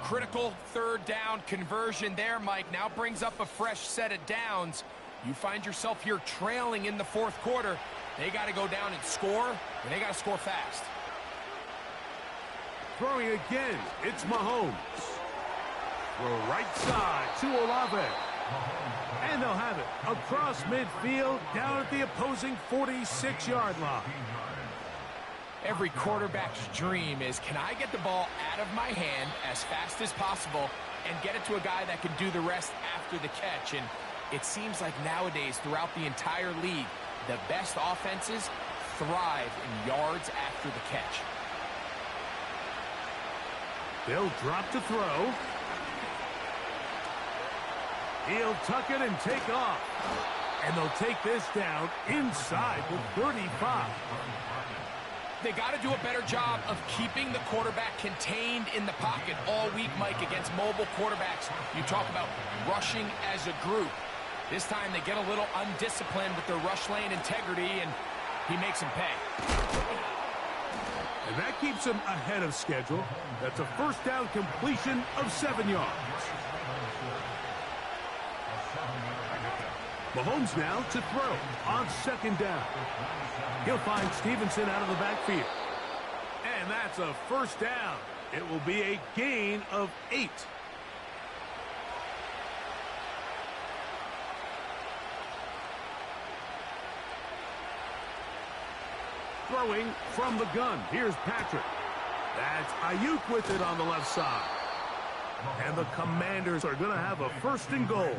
Critical third down conversion there, Mike. Now brings up a fresh set of downs. You find yourself here trailing in the fourth quarter. They got to go down and score, and they got to score fast. Throwing again, it's Mahomes. Throw right side to Olave. And they'll have it across midfield down at the opposing 46-yard line. Every quarterback's dream is, can I get the ball out of my hand as fast as possible and get it to a guy that can do the rest after the catch? And it seems like nowadays throughout the entire league, the best offenses thrive in yards after the catch. They'll drop to throw. He'll tuck it and take off. And they'll take this down inside the 35. They got to do a better job of keeping the quarterback contained in the pocket all week, Mike, against mobile quarterbacks. You talk about rushing as a group. This time they get a little undisciplined with their rush lane integrity, and he makes them pay. And that keeps him ahead of schedule. That's a first down completion of 7 yards. Mahomes now to throw on second down. He'll find Stevenson out of the backfield. And that's a first down. It will be a gain of 8. Throwing from the gun. Here's Patrick. That's Ayuk with it on the left side. And the Commanders are going to have a first and goal.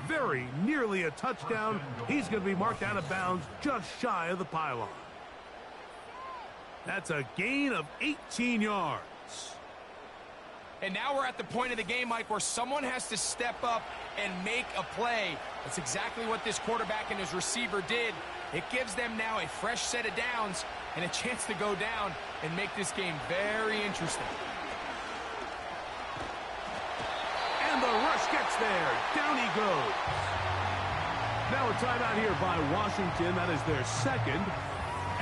Very nearly a touchdown. He's going to be marked out of bounds just shy of the pylon. That's a gain of 18 yards. And now we're at the point of the game, Mike, where someone has to step up and make a play. That's exactly what this quarterback and his receiver did. It gives them now a fresh set of downs and a chance to go down and make this game very interesting. And the rush gets there. Down he goes. Now a timeout here by Washington. That is their second.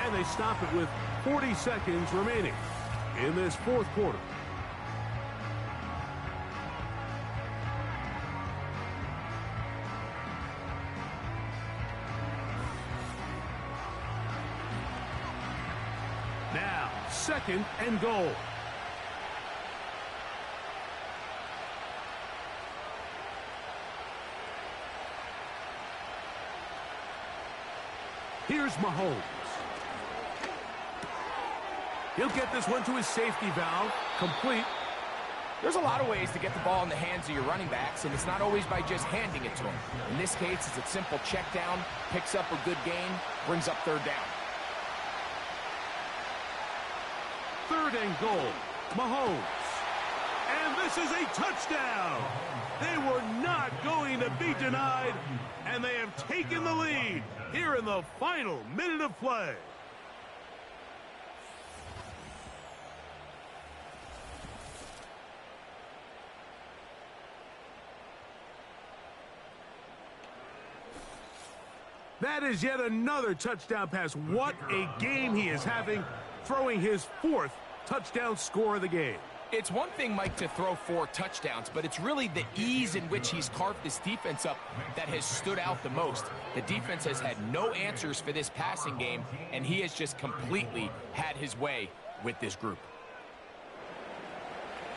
And they stop it with 40 seconds remaining in this fourth quarter. Now, second and goal. Here's Mahomes. He'll get this one to his safety valve. Complete. There's a lot of ways to get the ball in the hands of your running backs, and it's not always by just handing it to them. In this case, it's a simple check down, picks up a good gain, brings up third down. Third and goal. Mahomes. And this is a touchdown. They were not going to be denied, and they have taken the lead here in the final minute of play. That is yet another touchdown pass. What a game he is having, throwing his 4th touchdown score of the game. It's one thing, Mike, to throw 4 touchdowns, but it's really the ease in which he's carved this defense up that has stood out the most. The defense has had no answers for this passing game, and he has just completely had his way with this group.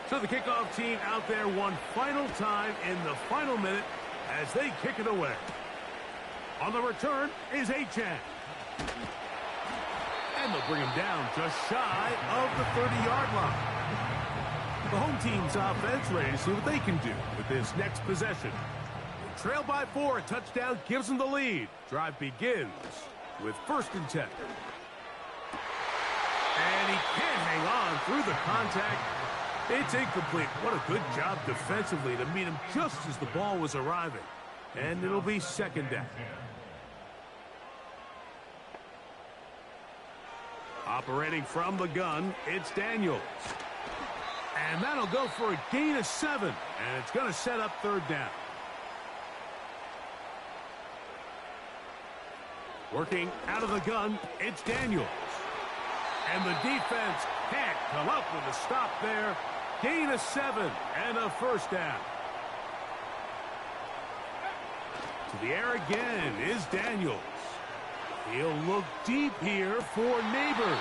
So the kickoff team out there one final time in the final minute as they kick it away. On the return is Achan. And they'll bring him down just shy of the 30-yard line. The home team's offense ready to see what they can do with this next possession. They trail by 4, a touchdown gives them the lead. Drive begins with 1st and 10. And he can't hang on through the contact. It's incomplete. What a good job defensively to meet him just as the ball was arriving. And it'll be 2nd down. Operating from the gun, it's Daniels. And that'll go for a gain of 7. And it's going to set up 3rd down. Working out of the gun, it's Daniels. And the defense can't come up with a stop there. Gain of 7 and a 1st down. To the air again is Daniels. He'll look deep here for Neighbors.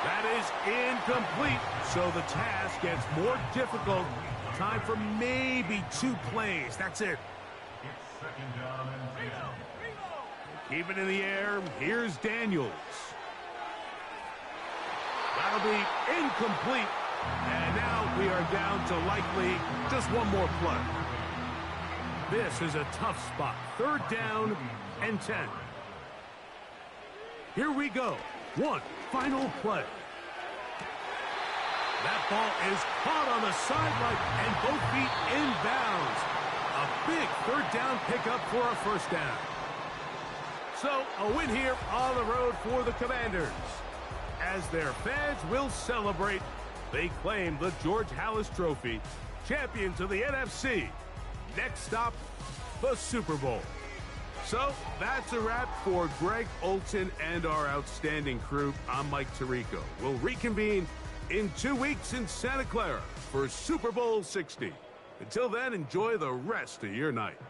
That is incomplete, so the task gets more difficult. Time for maybe 2 plays. That's it. It's 2nd down and 10. Keep it in the air. Here's Daniels. That'll be incomplete. And now we are down to likely just 1 more play. This is a tough spot. 3rd down and 10. Here we go. 1 final play. That ball is caught on the sideline and both feet inbounds. A big 3rd down pickup for a 1st down. So a win here on the road for the Commanders. As their fans will celebrate, they claim the George Halas Trophy, champions of the NFC. Next stop, the Super Bowl. So that's a wrap for Greg Olson and our outstanding crew. I'm Mike Tirico. We'll reconvene in 2 weeks in Santa Clara for Super Bowl 60. Until then, enjoy the rest of your night.